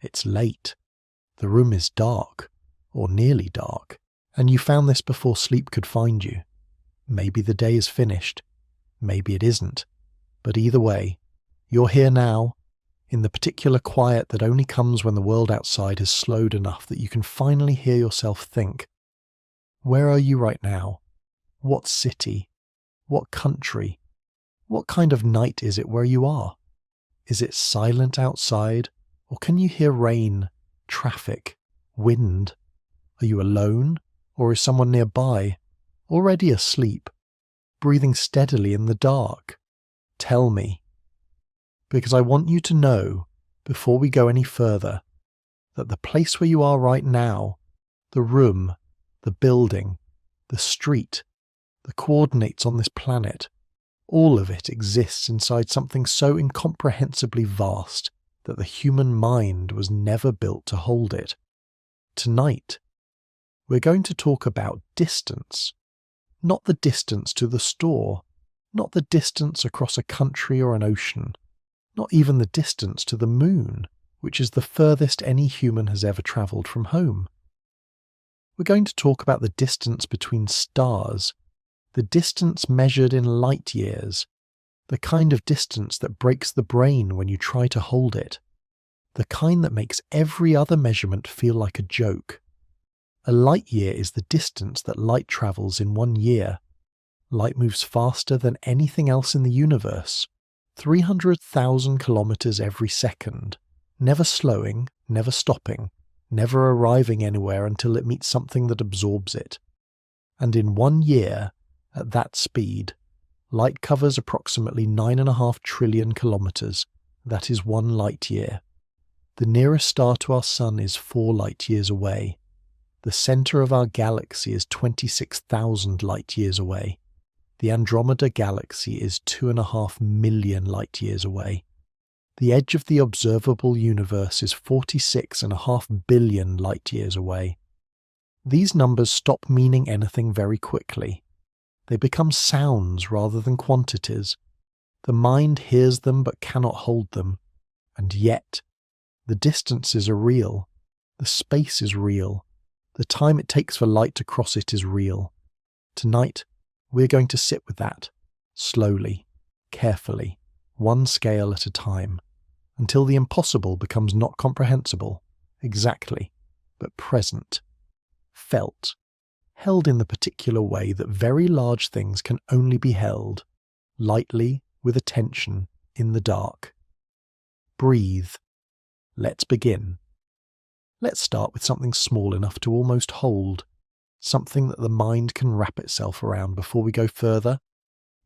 It's late. The room is dark, or nearly dark, and you found this before sleep could find you. Maybe the day is finished. Maybe it isn't. But either way, you're here now, in the particular quiet that only comes when the world outside has slowed enough that you can finally hear yourself think. Where are you right now? What city? What country? What kind of night is it where you are? Is it silent outside, or can you hear rain, traffic, wind? Are you alone, or is someone nearby, already asleep, breathing steadily in the dark? Tell me. Because I want you to know, before we go any further, that the place where you are right now, the room, the building, the street, the coordinates on this planet, all of it exists inside something so incomprehensibly vast that the human mind was never built to hold it. Tonight, we're going to talk about distance. Not the distance to the store, not the distance across a country or an ocean, not even the distance to the moon, which is the furthest any human has ever travelled from home. We're going to talk about the distance between stars, the distance measured in light years, the kind of distance that breaks the brain when you try to hold it, the kind that makes every other measurement feel like a joke. A light year is the distance that light travels in 1 year. Light moves faster than anything else in the universe, 300,000 kilometers every second, never slowing, never stopping, never arriving anywhere until it meets something that absorbs it. And in 1 year, at that speed, light covers approximately 9.5 trillion kilometers. That is 1 light year. The nearest star to our sun is 4 light years away. The center of our galaxy is 26,000 light years away. The Andromeda galaxy is 2.5 million light years away. The edge of the observable universe is 46.5 billion light years away. These numbers stop meaning anything very quickly. They become sounds rather than quantities. The mind hears them but cannot hold them. And yet, the distances are real. The space is real. The time it takes for light to cross it is real. Tonight, we're going to sit with that, slowly, carefully, 1 scale at a time, until the impossible becomes not comprehensible, exactly, but present, felt, held in the particular way that very large things can only be held, lightly, with attention, in the dark. Breathe. Let's begin. Let's start with something small enough to almost hold, something that the mind can wrap itself around before we go further.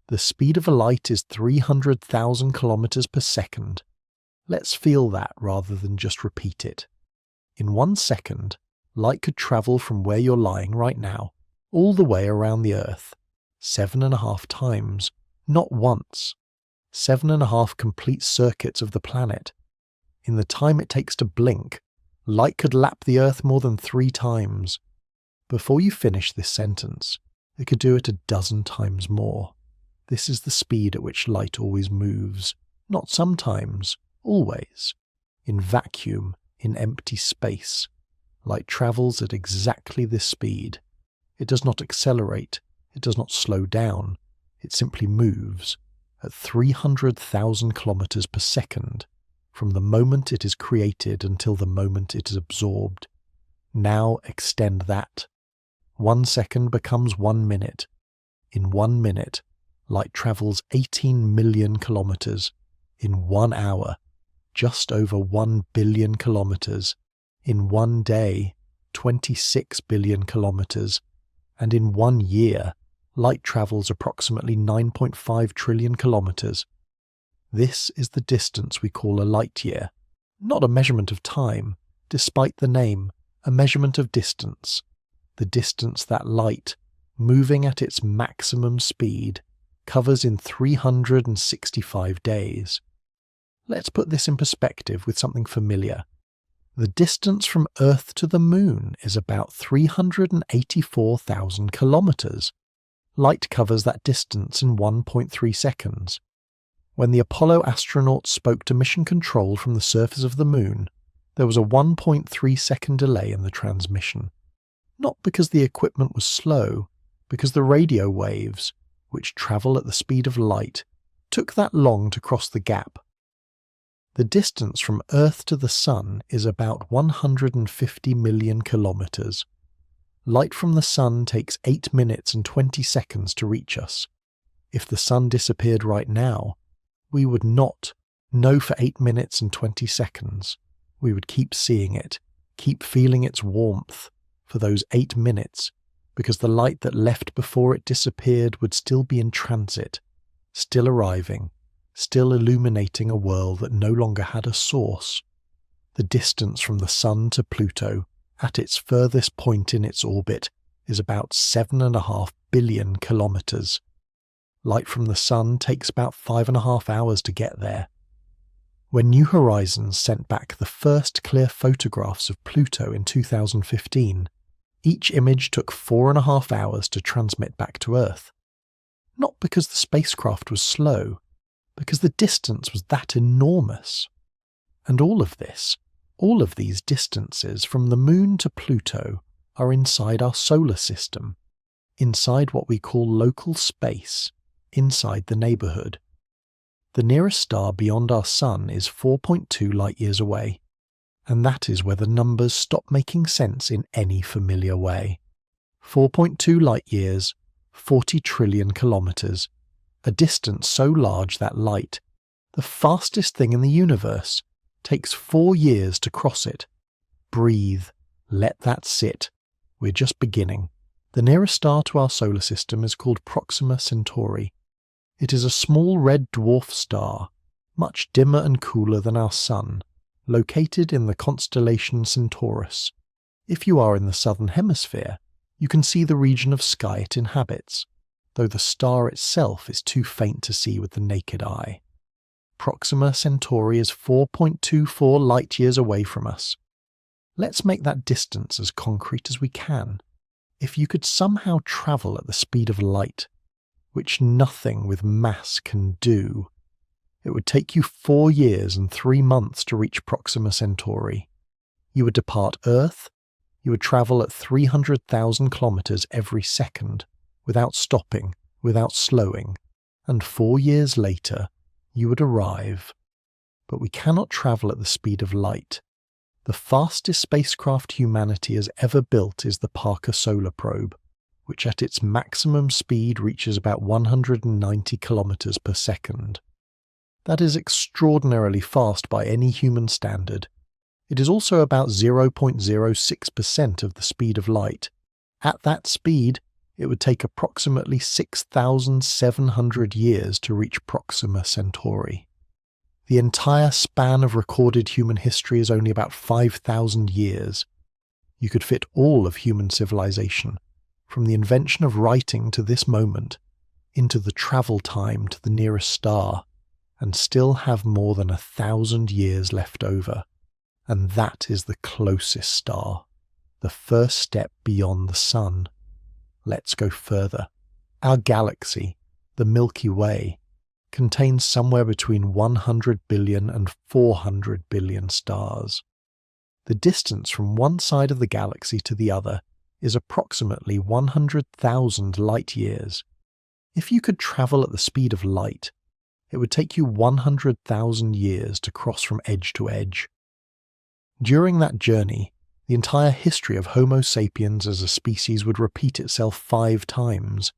The speed of a light is 300,000 kilometers per second. Let's feel that rather than just repeat it. In 1 second, light could travel from where you're lying right now, all the way around the Earth, 7.5 times, not once. 7.5 complete circuits of the planet. In the time it takes to blink, light could lap the Earth more than 3 times. Before you finish this sentence, it could do it a dozen times more. This is the speed at which light always moves, not sometimes, always. In vacuum, in empty space, light travels at exactly this speed. It does not accelerate, it does not slow down, it simply moves at 300,000 kilometers per second, from the moment it is created until the moment it is absorbed. Now extend that. 1 second becomes 1 minute. In 1 minute, light travels 18 million kilometers. In 1 hour, just over 1 billion kilometers. In 1 day, 26 billion kilometers. And in 1 year, light travels approximately 9.5 trillion kilometers. This is the distance we call a light year. Not a measurement of time, despite the name, a measurement of distance. The distance that light, moving at its maximum speed, covers in 365 days. Let's put this in perspective with something familiar. The distance from Earth to the Moon is about 384,000 kilometers. Light covers that distance in 1.3 seconds. When the Apollo astronauts spoke to Mission Control from the surface of the Moon, There was a 1.3-second delay in the transmission. Not because the equipment was slow, because the radio waves, which travel at the speed of light, took that long to cross the gap. The distance from Earth to the Sun is about 150 million kilometers. Light from the Sun takes 8 minutes and 20 seconds to reach us. If the Sun disappeared right now, we would not know for 8 minutes and 20 seconds. We would keep seeing it, keep feeling its warmth for those 8 minutes, because the light that left before it disappeared would still be in transit, still arriving, still illuminating a world that no longer had a source. The distance from the Sun to Pluto, at its furthest point in its orbit, is about 7.5 billion kilometers. Light from the Sun takes about 5.5 hours to get there. When New Horizons sent back the first clear photographs of Pluto in 2015, each image took 4.5 hours to transmit back to Earth. Not because the spacecraft was slow, because the distance was that enormous. And all of these distances from the Moon to Pluto are inside our solar system, inside what we call local space, inside the neighbourhood. The nearest star beyond our Sun is 4.2 light-years away, and that is where the numbers stop making sense in any familiar way. 4.2 light-years, 40 trillion kilometres, a distance so large that light, the fastest thing in the universe, takes 4 years to cross it. Breathe. Let that sit. We're just beginning. The nearest star to our solar system is called Proxima Centauri. It is a small red dwarf star, much dimmer and cooler than our Sun, located in the constellation Centaurus. If you are in the southern hemisphere, you can see the region of sky it inhabits, though the star itself is too faint to see with the naked eye. Proxima Centauri is 4.24 light-years away from us. Let's make that distance as concrete as we can. If you could somehow travel at the speed of light, which nothing with mass can do, it would take you 4 years and 3 months to reach Proxima Centauri. You would depart Earth, you would travel at 300,000 kilometers every second, without stopping, without slowing, and 4 years later, you would arrive. But we cannot travel at the speed of light. The fastest spacecraft humanity has ever built is the Parker Solar Probe, which at its maximum speed reaches about 190 kilometers per second. That is extraordinarily fast by any human standard. It is also about 0.06% of the speed of light. At that speed, it would take approximately 6,700 years to reach Proxima Centauri. The entire span of recorded human history is only about 5,000 years. You could fit all of human civilization, from the invention of writing to this moment, into the travel time to the nearest star, and still have more than 1,000 years left over. And that is the closest star, the first step beyond the Sun. Let's go further. Our galaxy, the Milky Way, contains somewhere between 100 billion and 400 billion stars. The distance from one side of the galaxy to the other is approximately 100,000 light-years. If you could travel at the speed of light, it would take you 100,000 years to cross from edge to edge. During that journey, the entire history of Homo sapiens as a species would repeat itself 5 times.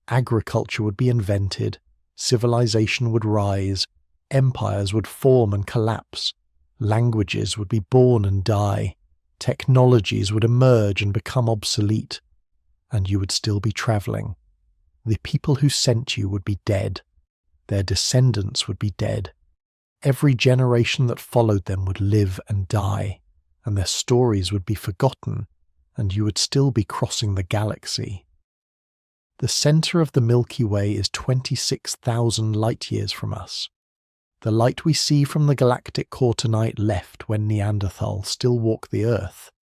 Agriculture would be invented, civilization would rise, empires would form and collapse, languages would be born and die, technologies would emerge and become obsolete, and you would still be travelling. The people who sent you would be dead. Their descendants would be dead. Every generation that followed them would live and die, and their stories would be forgotten, and you would still be crossing the galaxy. The centre of the Milky Way is 26,000 light-years from us. The light we see from the galactic core tonight left when Neanderthals still walked the Earth,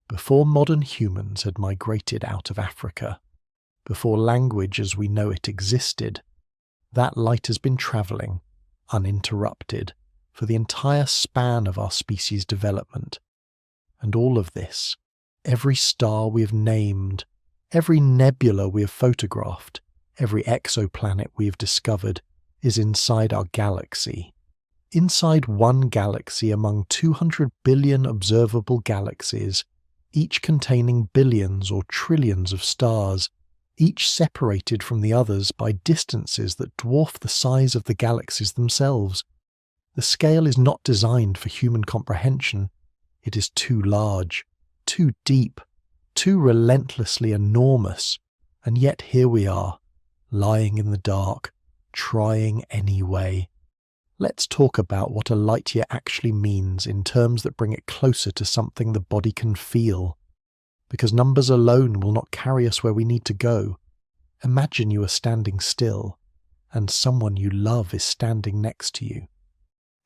before modern humans had migrated out of Africa, before language as we know it existed. That light has been travelling, uninterrupted, for the entire span of our species' development. And all of this, every star we have named, every nebula we have photographed, every exoplanet we have discovered, is inside our galaxy. Inside one galaxy among 200 billion observable galaxies, each containing billions or trillions of stars, each separated from the others by distances that dwarf the size of the galaxies themselves. The scale is not designed for human comprehension. It is too large, too deep, too relentlessly enormous, and yet here we are, lying in the dark, trying anyway. Let's talk about what a light year actually means in terms that bring it closer to something the body can feel. Because numbers alone will not carry us where we need to go. Imagine you are standing still, and someone you love is standing next to you.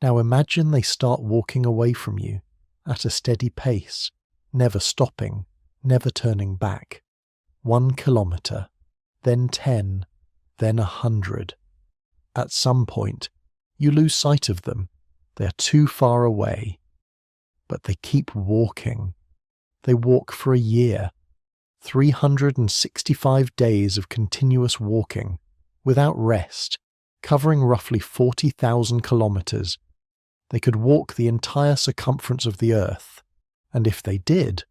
Now imagine they start walking away from you, at a steady pace, never stopping, never turning back. 1 kilometre, then 10, then 100. At some point, you lose sight of them. They are too far away. But they keep walking. They walk for a year. 365 days of continuous walking, without rest, covering roughly 40,000 kilometres. They could walk the entire circumference of the Earth, and if they did,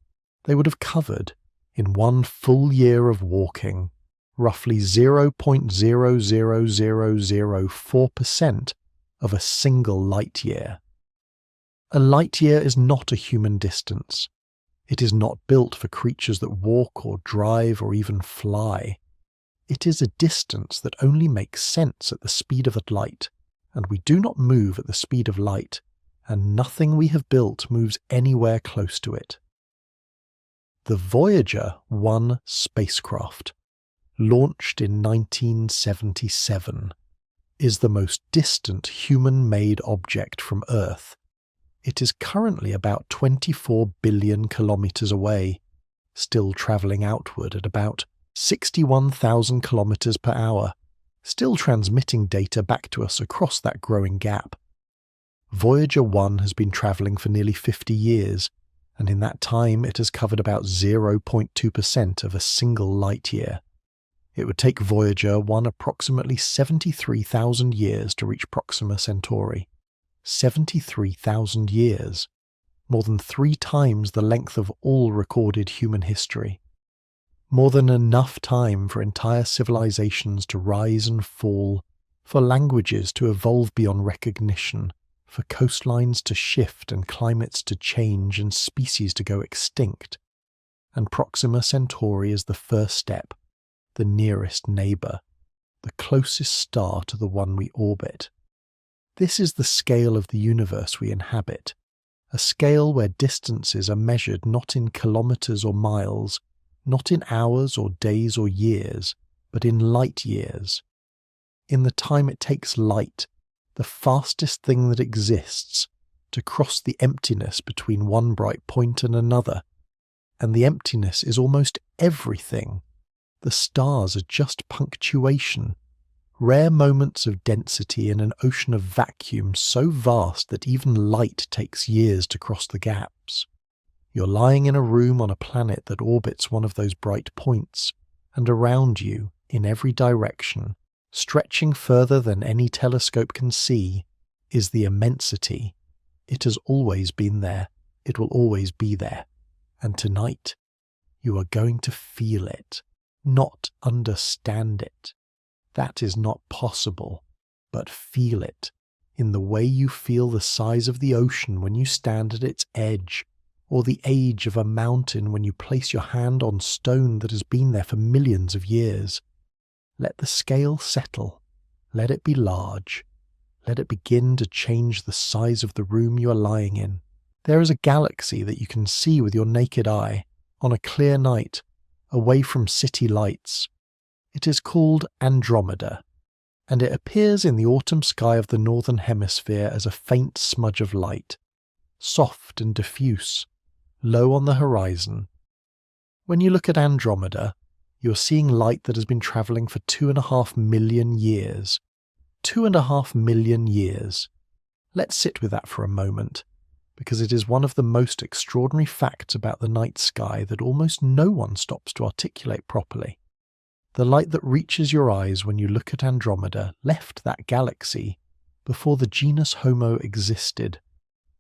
they would have covered, in one full year of walking, roughly 0.00004% of a single light year. A light year is not a human distance. It is not built for creatures that walk or drive or even fly. It is a distance that only makes sense at the speed of light, and we do not move at the speed of light, and nothing we have built moves anywhere close to it. The Voyager 1 spacecraft, launched in 1977, is the most distant human-made object from Earth. It is currently about 24 billion kilometres away, still travelling outward at about 61,000 kilometres per hour, still transmitting data back to us across that growing gap. Voyager 1 has been travelling for nearly 50 years, and in that time it has covered about 0.2% of a single light year. It would take Voyager 1 approximately 73,000 years to reach Proxima Centauri. 73,000 years, more than 3 times the length of all recorded human history. More than enough time for entire civilizations to rise and fall, for languages to evolve beyond recognition, for coastlines to shift and climates to change and species to go extinct. And Proxima Centauri is the first step, the nearest neighbour, the closest star to the one we orbit. This is the scale of the universe we inhabit, a scale where distances are measured not in kilometres or miles, not in hours or days or years, but in light years. In the time it takes light, the fastest thing that exists, to cross the emptiness between one bright point and another. And the emptiness is almost everything. The stars are just punctuation. Rare moments of density in an ocean of vacuum so vast that even light takes years to cross the gaps. You're lying in a room on a planet that orbits one of those bright points, and around you, in every direction, stretching further than any telescope can see, is the immensity. It has always been there. It will always be there. And tonight, you are going to feel it, not understand it. That is not possible, but feel it, in the way you feel the size of the ocean when you stand at its edge, or the age of a mountain when you place your hand on stone that has been there for millions of years. Let the scale settle, let it be large, let it begin to change the size of the room you are lying in. There is a galaxy that you can see with your naked eye, on a clear night, away from city lights. It is called Andromeda, and it appears in the autumn sky of the northern hemisphere as a faint smudge of light, soft and diffuse, low on the horizon. When you look at Andromeda, you are seeing light that has been travelling for 2.5 million years. 2.5 million years. Let's sit with that for a moment, because it is one of the most extraordinary facts about the night sky that almost no one stops to articulate properly. The light that reaches your eyes when you look at Andromeda left that galaxy before the genus Homo existed,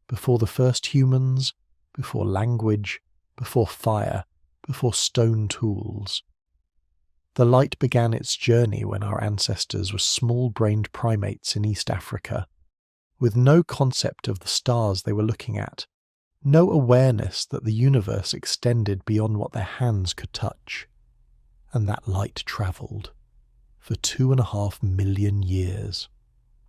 before the first humans, before language, before fire, before stone tools. The light began its journey when our ancestors were small-brained primates in East Africa, with no concept of the stars they were looking at, no awareness that the universe extended beyond what their hands could touch. And that light travelled for 2.5 million years,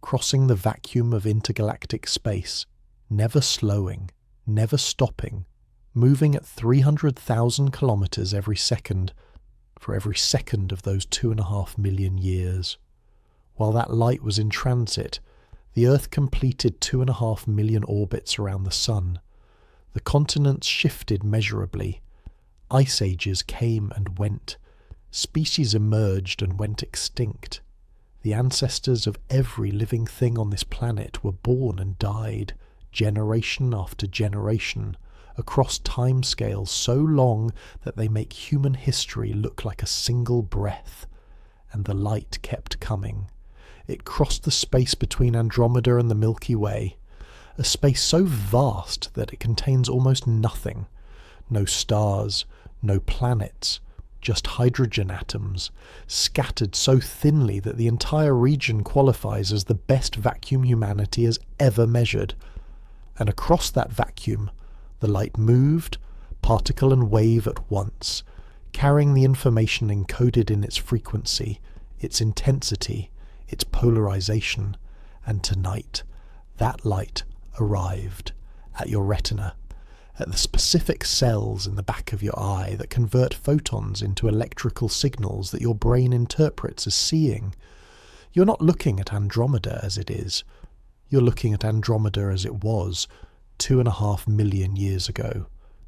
crossing the vacuum of intergalactic space, never slowing, never stopping, moving at 300,000 kilometres every second, for every second of those 2.5 million years. While that light was in transit, the Earth completed 2.5 million orbits around the Sun. The continents shifted measurably. Ice ages came and went. Species emerged and went extinct. The ancestors of every living thing on this planet were born and died, generation after generation, across timescales so long that they make human history look like a single breath. And the light kept coming. It crossed the space between Andromeda and the Milky Way, a space so vast that it contains almost nothing. No stars, no planets, just hydrogen atoms, scattered so thinly that the entire region qualifies as the best vacuum humanity has ever measured. And across that vacuum, the light moved, particle and wave at once, carrying the information encoded in its frequency, its intensity, its polarization, and tonight, that light arrived at your retina, at the specific cells in the back of your eye that convert photons into electrical signals that your brain interprets as seeing. You're not looking at Andromeda as it is. You're looking at Andromeda as it was 2.5 million years ago.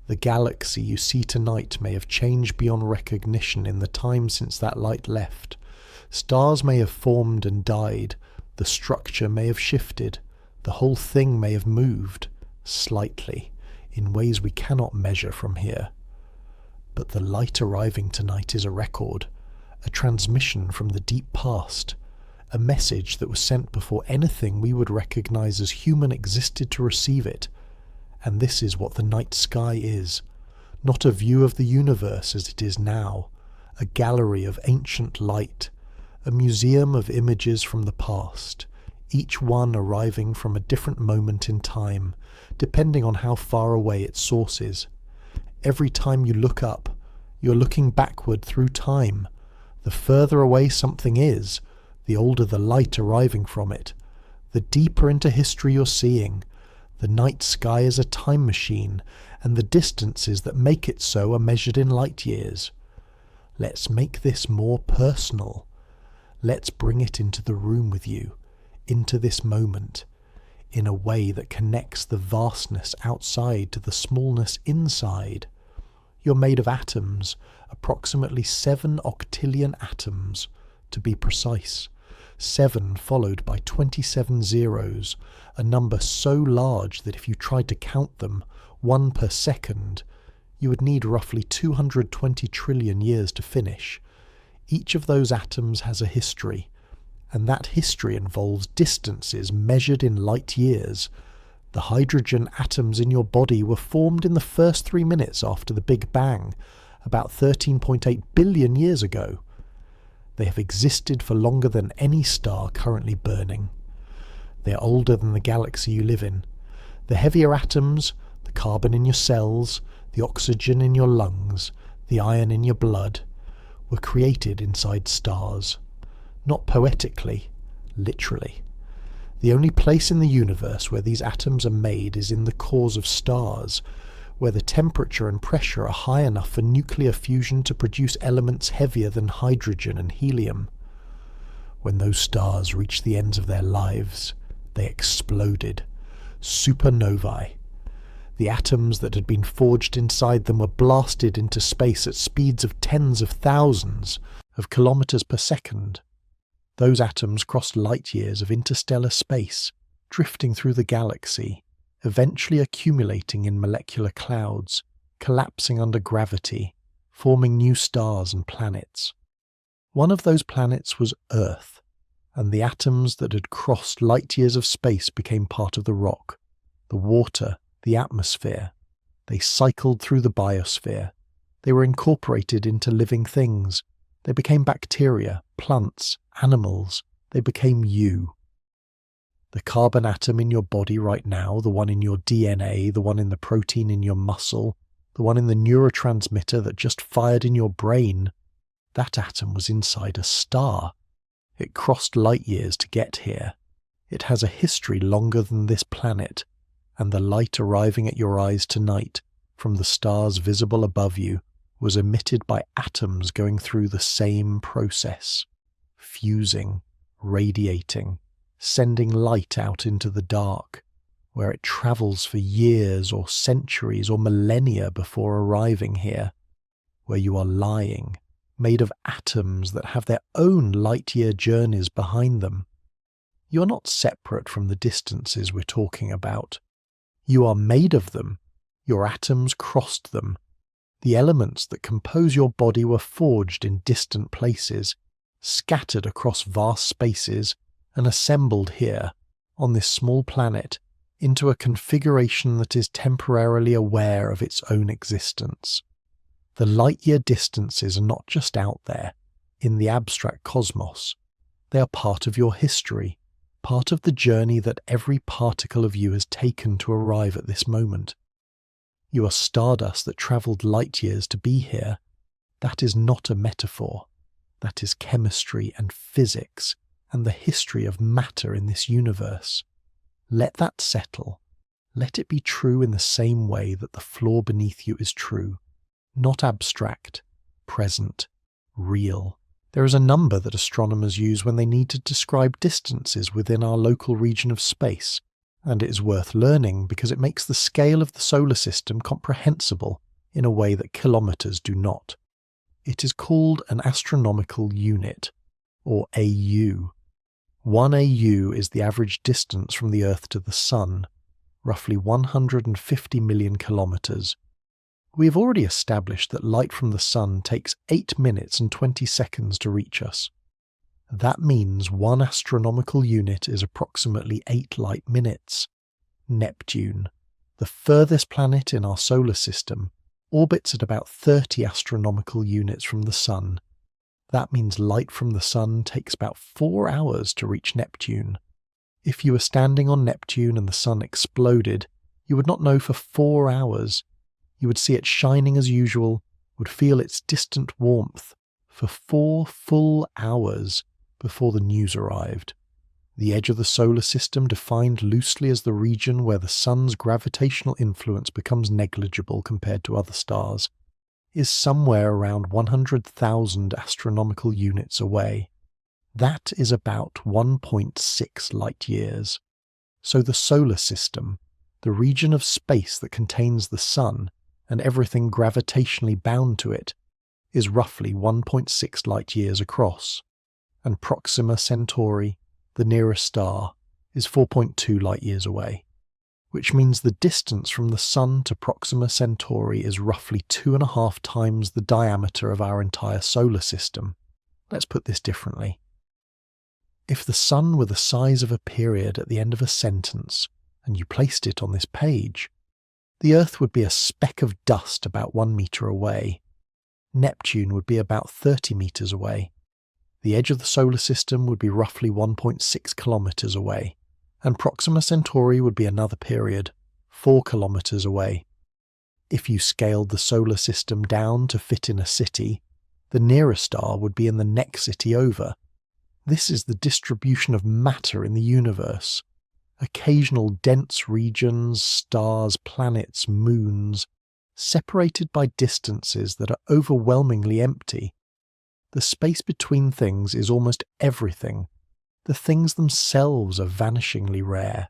The galaxy you see tonight may have changed beyond recognition in the time since that light left. Stars may have formed and died. The structure may have shifted. The whole thing may have moved, slightly, in ways we cannot measure from here. But the light arriving tonight is a record, a transmission from the deep past, a message that was sent before anything we would recognize as human existed to receive it. And this is what the night sky is, not a view of the universe as it is now, a gallery of ancient light, a museum of images from the past, each one arriving from a different moment in time, depending on how far away its source is. Every time you look up, you're looking backward through time. The further away something is, the older the light arriving from it. The deeper into history you're seeing. The night sky is a time machine, and the distances that make it so are measured in light years. Let's make this more personal. Let's bring it into the room with you, into this moment, in a way that connects the vastness outside to the smallness inside. You're made of atoms, approximately 7 octillion atoms, to be precise. 7 followed by 27 zeros, a number so large that if you tried to count them, 1 per second, you would need roughly 220 trillion years to finish. Each of those atoms has a history, and that history involves distances measured in light years. The hydrogen atoms in your body were formed in the first 3 minutes after the Big Bang, about 13.8 billion years ago. They have existed for longer than any star currently burning. They are older than the galaxy you live in. The heavier atoms, the carbon in your cells, the oxygen in your lungs, the iron in your blood, were created inside stars. Not poetically, literally. The only place in the universe where these atoms are made is in the cores of stars, where the temperature and pressure are high enough for nuclear fusion to produce elements heavier than hydrogen and helium. When those stars reached the ends of their lives, they exploded. Supernovae. The atoms that had been forged inside them were blasted into space at speeds of tens of thousands of kilometers per second. Those atoms crossed light years of interstellar space, drifting through the galaxy, eventually accumulating in molecular clouds, collapsing under gravity, forming new stars and planets. One of those planets was Earth, and the atoms that had crossed light years of space became part of the rock, the water, the atmosphere. They cycled through the biosphere. They were incorporated into living things. They became bacteria, plants, animals. They became you. The carbon atom in your body right now, the one in your DNA, the one in the protein in your muscle, the one in the neurotransmitter that just fired in your brain, that atom was inside a star. It crossed light years to get here. It has a history longer than this planet, and the light arriving at your eyes tonight from the stars visible above you was emitted by atoms going through the same process, fusing, radiating, sending light out into the dark, where it travels for years or centuries or millennia before arriving here, where you are lying, made of atoms that have their own light-year journeys behind them. You are not separate from the distances we're talking about. You are made of them. Your atoms crossed them. The elements that compose your body were forged in distant places, scattered across vast spaces, and assembled here, on this small planet, into a configuration that is temporarily aware of its own existence. The light-year distances are not just out there, in the abstract cosmos. They are part of your history, part of the journey that every particle of you has taken to arrive at this moment. You are stardust that travelled light years to be here. That is not a metaphor. That is chemistry and physics and the history of matter in this universe. Let that settle. Let it be true in the same way that the floor beneath you is true. Not abstract, present, real. There is a number that astronomers use when they need to describe distances within our local region of space, and it is worth learning because it makes the scale of the solar system comprehensible in a way that kilometres do not. It is called an astronomical unit, or AU. 1 AU is the average distance from the Earth to the Sun, roughly 150 million kilometres. We have already established that light from the Sun takes 8 minutes and 20 seconds to reach us. That means 1 astronomical unit is approximately 8 light minutes. Neptune, the furthest planet in our solar system, orbits at about 30 astronomical units from the Sun. That means light from the Sun takes about 4 hours to reach Neptune. If you were standing on Neptune and the Sun exploded, you would not know for 4 hours. You would see it shining as usual, would feel its distant warmth for 4 full hours before the news arrived. The edge of the solar system, defined loosely as the region where the Sun's gravitational influence becomes negligible compared to other stars, is somewhere around 100,000 astronomical units away. That is about 1.6 light years. So the solar system, the region of space that contains the Sun and everything gravitationally bound to it, is roughly 1.6 light years across, and Proxima Centauri, the nearest star, is 4.2 light years away, which means the distance from the Sun to Proxima Centauri is roughly 2.5 times the diameter of our entire solar system. Let's put this differently. If the Sun were the size of a period at the end of a sentence, and you placed it on this page, the Earth would be a speck of dust about 1 metre away. Neptune would be about 30 metres away. The edge of the solar system would be roughly 1.6 kilometres away, and Proxima Centauri would be another period, 4 kilometres away. If you scaled the solar system down to fit in a city, the nearest star would be in the next city over. This is the distribution of matter in the universe. Occasional dense regions, stars, planets, moons, separated by distances that are overwhelmingly empty. The space between things is almost everything. The things themselves are vanishingly rare,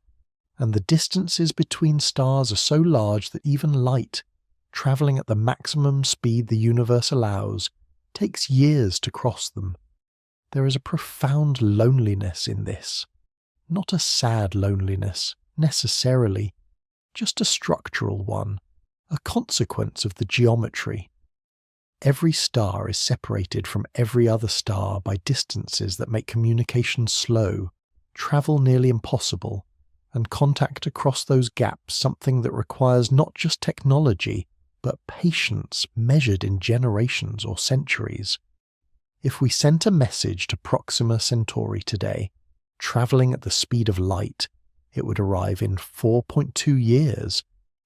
and the distances between stars are so large that even light, travelling at the maximum speed the universe allows, takes years to cross them. There is a profound loneliness in this. Not a sad loneliness, necessarily, just a structural one, a consequence of the geometry. Every star is separated from every other star by distances that make communication slow, travel nearly impossible, and contact across those gaps something that requires not just technology, but patience measured in generations or centuries. If we sent a message to Proxima Centauri today, travelling at the speed of light, it would arrive in 4.2 years.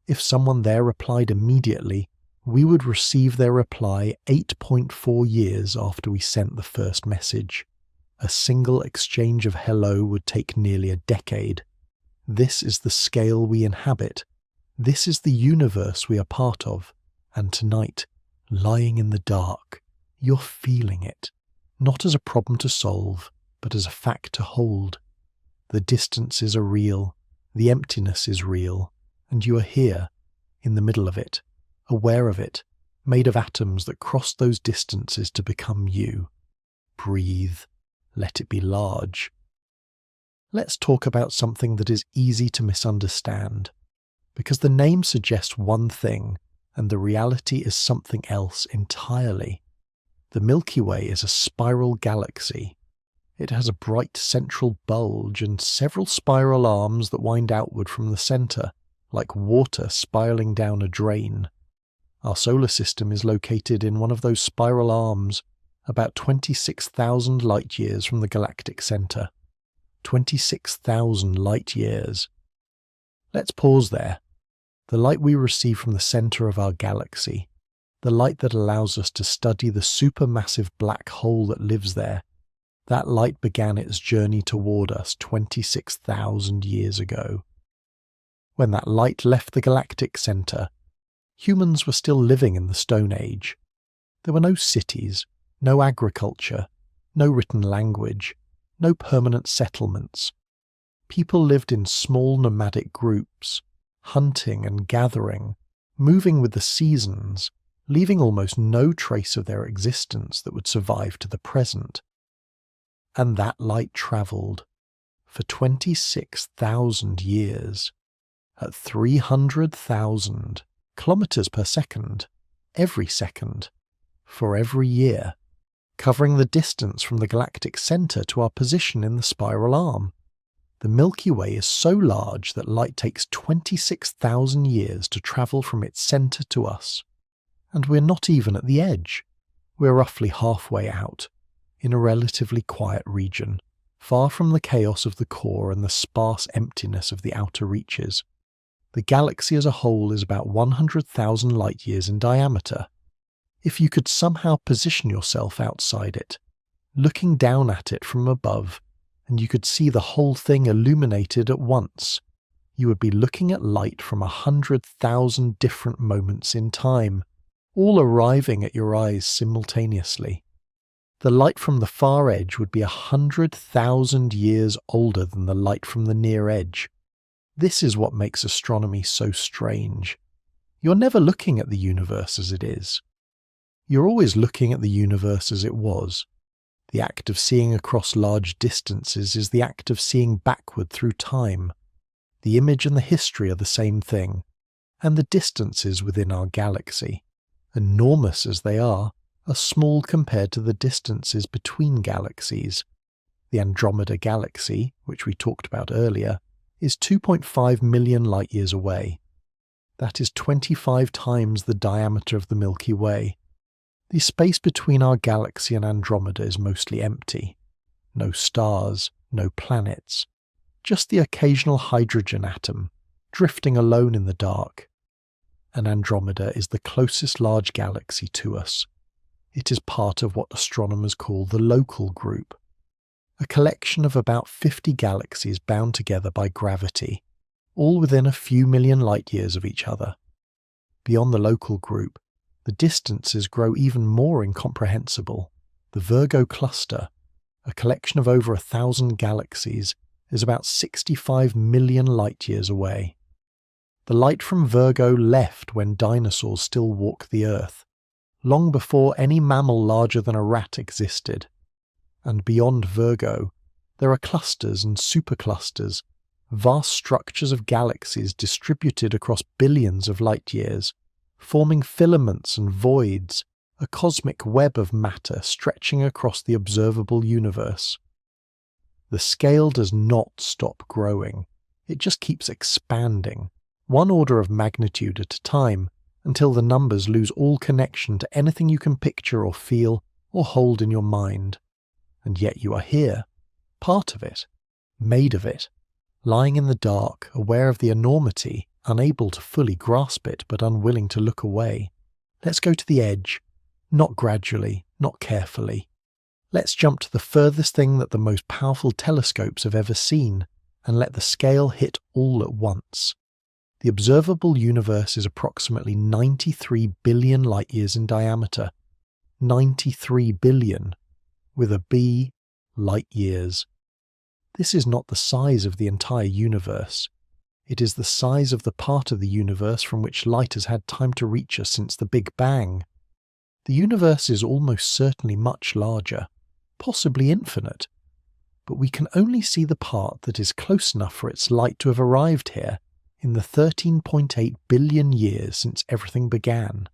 If someone there replied immediately, we would receive their reply 8.4 years after we sent the first message. A single exchange of hello would take nearly a decade. This is the scale we inhabit. This is the universe we are part of. And tonight, lying in the dark, you're feeling it, not as a problem to solve, but as a fact to hold. The distances are real, the emptiness is real, and you are here, in the middle of it, aware of it, made of atoms that cross those distances to become you. Breathe. Let it be large. Let's talk about something that is easy to misunderstand, because the name suggests one thing, and the reality is something else entirely. The Milky Way is a spiral galaxy. It has a bright central bulge and several spiral arms that wind outward from the centre, like water spiraling down a drain. Our solar system is located in one of those spiral arms, about 26,000 light-years from the galactic centre. 26,000 light-years. Let's pause there. The light we receive from the centre of our galaxy, the light that allows us to study the supermassive black hole that lives there, that light began its journey toward us 26,000 years ago. When that light left the galactic centre, humans were still living in the Stone Age. There were no cities, no agriculture, no written language, no permanent settlements. People lived in small nomadic groups, hunting and gathering, moving with the seasons, leaving almost no trace of their existence that would survive to the present. And that light travelled for 26,000 years, at 300,000 kilometres per second, every second, for every year, covering the distance from the galactic centre to our position in the spiral arm. The Milky Way is so large that light takes 26,000 years to travel from its centre to us. And we're not even at the edge. We're roughly halfway out, in a relatively quiet region, far from the chaos of the core and the sparse emptiness of the outer reaches. The galaxy as a whole is about 100,000 light-years in diameter. If you could somehow position yourself outside it, looking down at it from above, and you could see the whole thing illuminated at once, you would be looking at light from 100,000 different moments in time, all arriving at your eyes simultaneously. The light from the far edge would be 100,000 years older than the light from the near edge. This is what makes astronomy so strange. You're never looking at the universe as it is. You're always looking at the universe as it was. The act of seeing across large distances is the act of seeing backward through time. The image and the history are the same thing, and the distances within our galaxy, enormous as they are small compared to the distances between galaxies. The Andromeda galaxy, which we talked about earlier, is 2.5 million light-years away. That is 25 times the diameter of the Milky Way. The space between our galaxy and Andromeda is mostly empty. No stars, no planets, just the occasional hydrogen atom, drifting alone in the dark. And Andromeda is the closest large galaxy to us. It is part of what astronomers call the local group, a collection of about 50 galaxies bound together by gravity, all within a few million light-years of each other. Beyond the local group, the distances grow even more incomprehensible. The Virgo cluster, a collection of over 1,000 galaxies, is about 65 million light-years away. The light from Virgo left when dinosaurs still walked the Earth, long before any mammal larger than a rat existed. And beyond Virgo, There are clusters and superclusters, vast structures of galaxies distributed across billions of light years, forming filaments and voids, a cosmic web of matter stretching across the observable universe. The scale does not stop growing. It just keeps expanding, one order of magnitude at a time, until the numbers lose all connection to anything you can picture or feel or hold in your mind. And yet you are here, part of it, made of it, lying in the dark, aware of the enormity, unable to fully grasp it but unwilling to look away. Let's go to the edge, not gradually, not carefully. Let's jump to the furthest thing that the most powerful telescopes have ever seen, and let the scale hit all at once. The observable universe is approximately 93 billion light-years in diameter. 93 billion, with a B, light-years. This is not the size of the entire universe. It is the size of the part of the universe from which light has had time to reach us since the Big Bang. The universe is almost certainly much larger, possibly infinite, but we can only see the part that is close enough for its light to have arrived here in the 13.8 billion years since everything began.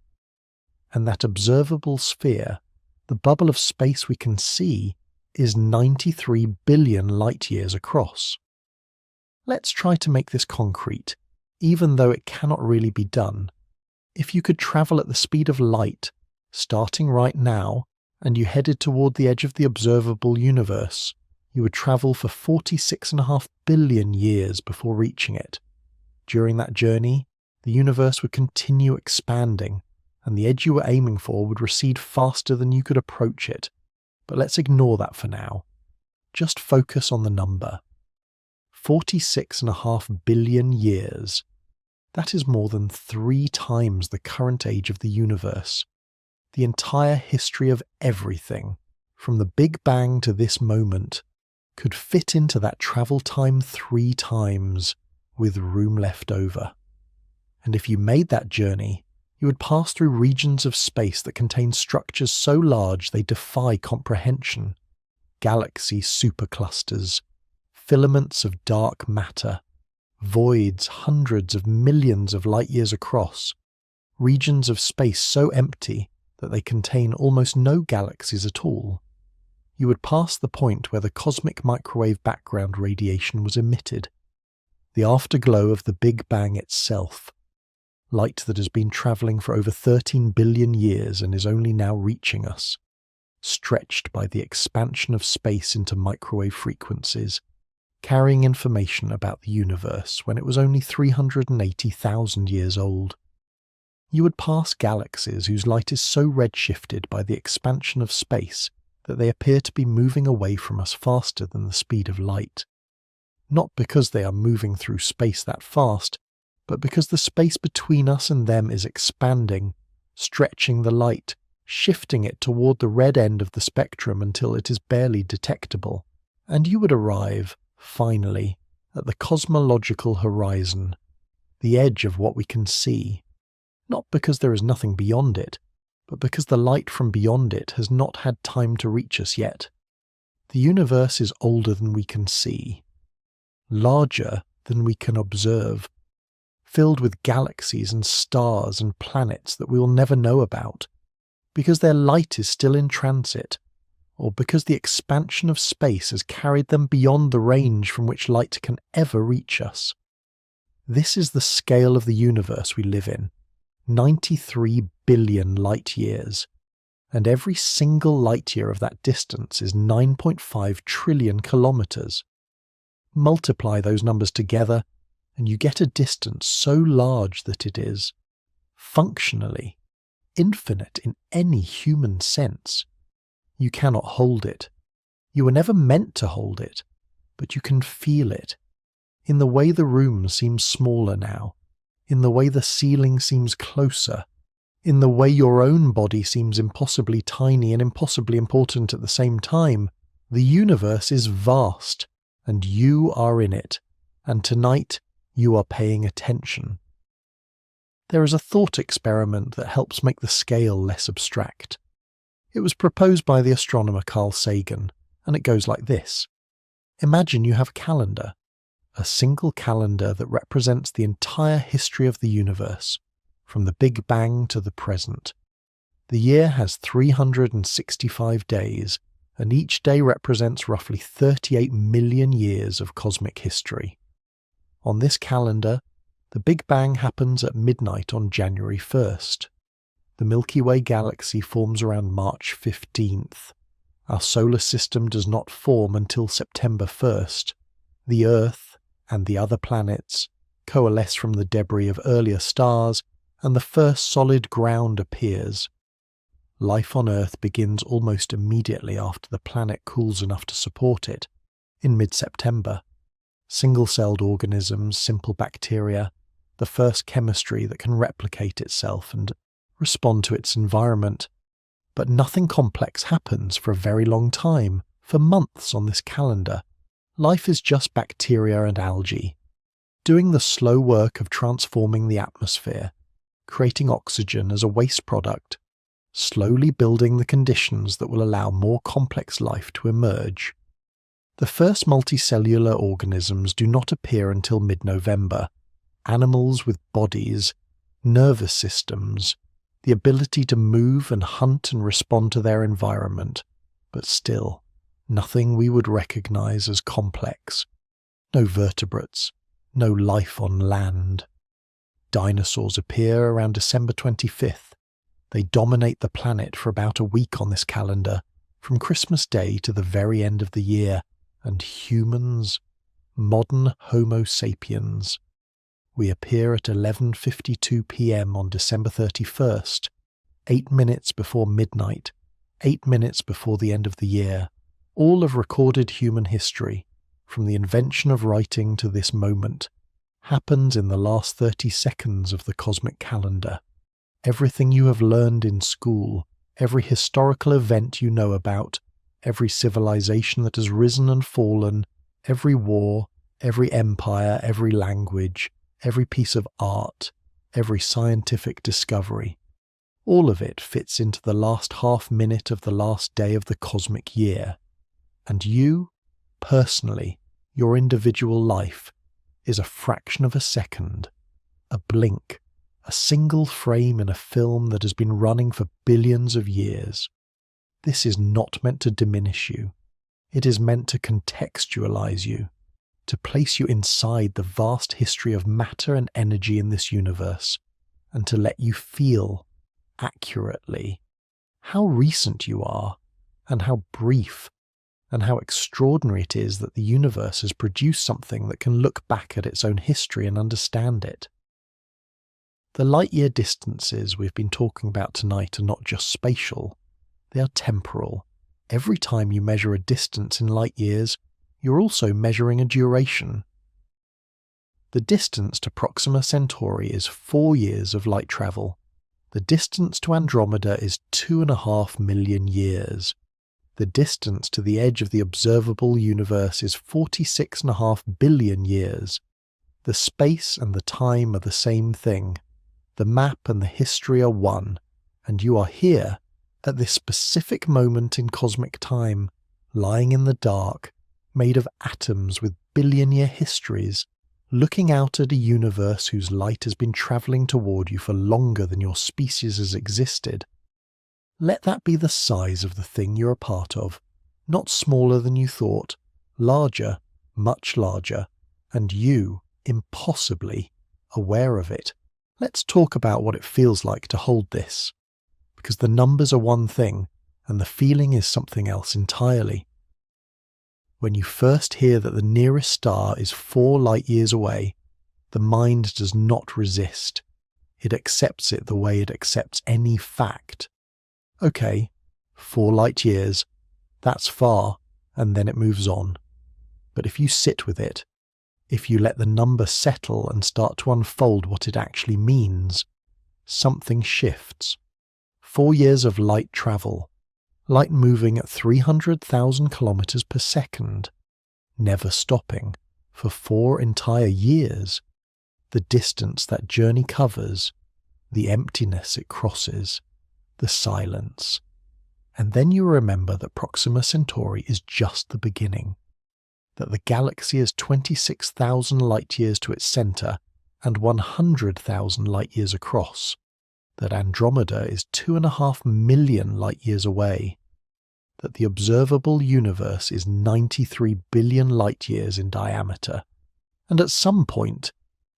And that observable sphere, the bubble of space we can see, is 93 billion light-years across. Let's try to make this concrete, even though it cannot really be done. If you could travel at the speed of light, starting right now, and you headed toward the edge of the observable universe, you would travel for 46.5 billion years before reaching it. During that journey, the universe would continue expanding, and the edge you were aiming for would recede faster than you could approach it. But let's ignore that for now. Just focus on the number. 46.5 billion years. That is more than 3 times the current age of the universe. The entire history of everything, from the Big Bang to this moment, could fit into that travel time 3 times, with room left over. And if you made that journey, you would pass through regions of space that contain structures so large they defy comprehension. Galaxy superclusters, filaments of dark matter, voids hundreds of millions of light-years across, regions of space so empty that they contain almost no galaxies at all. You would pass the point where the cosmic microwave background radiation was emitted, the afterglow of the Big Bang itself, light that has been travelling for over 13 billion years and is only now reaching us, stretched by the expansion of space into microwave frequencies, carrying information about the universe when it was only 380,000 years old. You would pass galaxies whose light is so redshifted by the expansion of space that they appear to be moving away from us faster than the speed of light. Not because they are moving through space that fast, but because the space between us and them is expanding, stretching the light, shifting it toward the red end of the spectrum until it is barely detectable, and you would arrive, finally, at the cosmological horizon, the edge of what we can see, not because there is nothing beyond it, but because the light from beyond it has not had time to reach us yet. The universe is older than we can see, larger than we can observe, filled with galaxies and stars and planets that we will never know about, because their light is still in transit, or because the expansion of space has carried them beyond the range from which light can ever reach us. This is the scale of the universe we live in, 93 billion light-years, and every single light-year of that distance is 9.5 trillion kilometers. Multiply those numbers together, and you get a distance so large that it is, functionally, infinite in any human sense. You cannot hold it. You were never meant to hold it, but you can feel it, in the way the room seems smaller now, in the way the ceiling seems closer, in the way your own body seems impossibly tiny and impossibly important at the same time. The universe is vast, and you are in it, and tonight you are paying attention. There is a thought experiment that helps make the scale less abstract. It was proposed by the astronomer Carl Sagan, and it goes like this. Imagine you have a calendar, a single calendar that represents the entire history of the universe, from the Big Bang to the present. The year has 365 days, and each day represents roughly 38 million years of cosmic history. On this calendar, the Big Bang happens at midnight on January 1st. The Milky Way galaxy forms around March 15th. Our solar system does not form until September 1st. The Earth and the other planets coalesce from the debris of earlier stars, and the first solid ground appears. Life on Earth begins almost immediately after the planet cools enough to support it, in mid-September. Single-celled organisms, simple bacteria, the first chemistry that can replicate itself and respond to its environment. But nothing complex happens for a very long time, for months on this calendar. Life is just bacteria and algae, doing the slow work of transforming the atmosphere, creating oxygen as a waste product, slowly building the conditions that will allow more complex life to emerge. The first multicellular organisms do not appear until mid-November. Animals with bodies, nervous systems, the ability to move and hunt and respond to their environment, but still, nothing we would recognize as complex. No vertebrates, no life on land. Dinosaurs appear around December 25th. They dominate the planet for about a week on this calendar, from Christmas Day to the very end of the year, and humans, modern Homo sapiens, we appear at 11:52 p.m. on December 31st, 8 minutes before midnight, 8 minutes before the end of the year, all of recorded human history, from the invention of writing to this moment, happens in the last 30 seconds of the cosmic calendar. Everything you have learned in school, every historical event you know about, every civilization that has risen and fallen, every war, every empire, every language, every piece of art, every scientific discovery, all of it fits into the last half minute of the last day of the cosmic year. And you, personally, your individual life, is a fraction of a second, a blink, a single frame in a film that has been running for billions of years. This is not meant to diminish you. It is meant to contextualize you, to place you inside the vast history of matter and energy in this universe, and to let you feel, accurately, how recent you are, and how brief, and how extraordinary it is that the universe has produced something that can look back at its own history and understand it. The light-year distances we've been talking about tonight are not just spatial, they are temporal. Every time you measure a distance in light years, you're also measuring a duration. The distance to Proxima Centauri is 4 years of light travel. The distance to Andromeda is 2.5 million years. The distance to the edge of the observable universe is 46.5 billion years. The space and the time are the same thing. The map and the history are one, and you are here, at this specific moment in cosmic time, lying in the dark, made of atoms with billion-year histories, looking out at a universe whose light has been travelling toward you for longer than your species has existed. Let that be the size of the thing you're a part of, not smaller than you thought, larger, much larger, and you, impossibly, aware of it. Let's talk about what it feels like to hold this, because the numbers are one thing, and the feeling is something else entirely. When you first hear that the nearest star is 4 light-years away, the mind does not resist. It accepts it the way it accepts any fact. Okay, 4 light-years, that's far, and then it moves on. But if you sit with it, if you let the number settle and start to unfold what it actually means, something shifts. 4 years of light travel, light moving at 300,000 kilometers per second, never stopping, for 4 entire years. The distance that journey covers, the emptiness it crosses, the silence. And then you remember that Proxima Centauri is just the beginning. that the galaxy is 26,000 light-years to its centre and 100,000 light-years across, that Andromeda is 2.5 million light-years away, that the observable universe is 93 billion light-years in diameter, and at some point,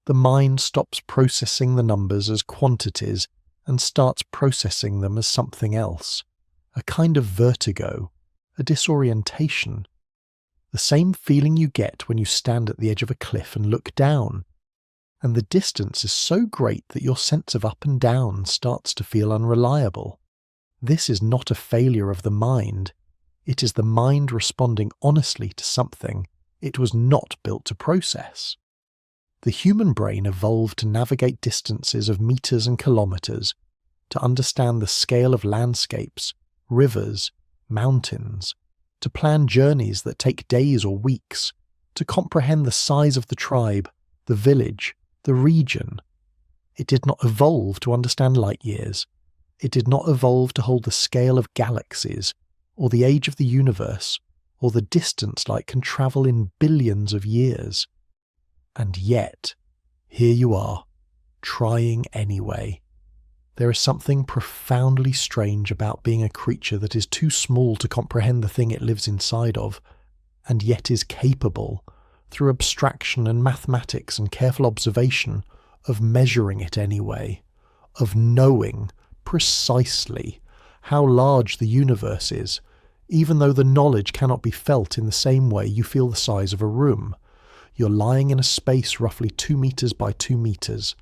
the mind stops processing the numbers as quantities and starts processing them as something else, a kind of vertigo, a disorientation, the same feeling you get when you stand at the edge of a cliff and look down, and the distance is so great that your sense of up and down starts to feel unreliable. This is not a failure of the mind. It is the mind responding honestly to something it was not built to process. The human brain evolved to navigate distances of meters and kilometers, to understand the scale of landscapes, rivers, mountains, to plan journeys that take days or weeks, to comprehend the size of the tribe, the village, the region. It did not evolve to understand light years. It did not evolve to hold the scale of galaxies, or the age of the universe, or the distance light can travel in billions of years. And yet, here you are, trying anyway. There is something profoundly strange about being a creature that is too small to comprehend the thing it lives inside of, and yet is capable, through abstraction and mathematics and careful observation, of measuring it anyway, of knowing precisely how large the universe is, even though the knowledge cannot be felt in the same way you feel the size of a room. You're lying in a space roughly 2 meters by 2 meters.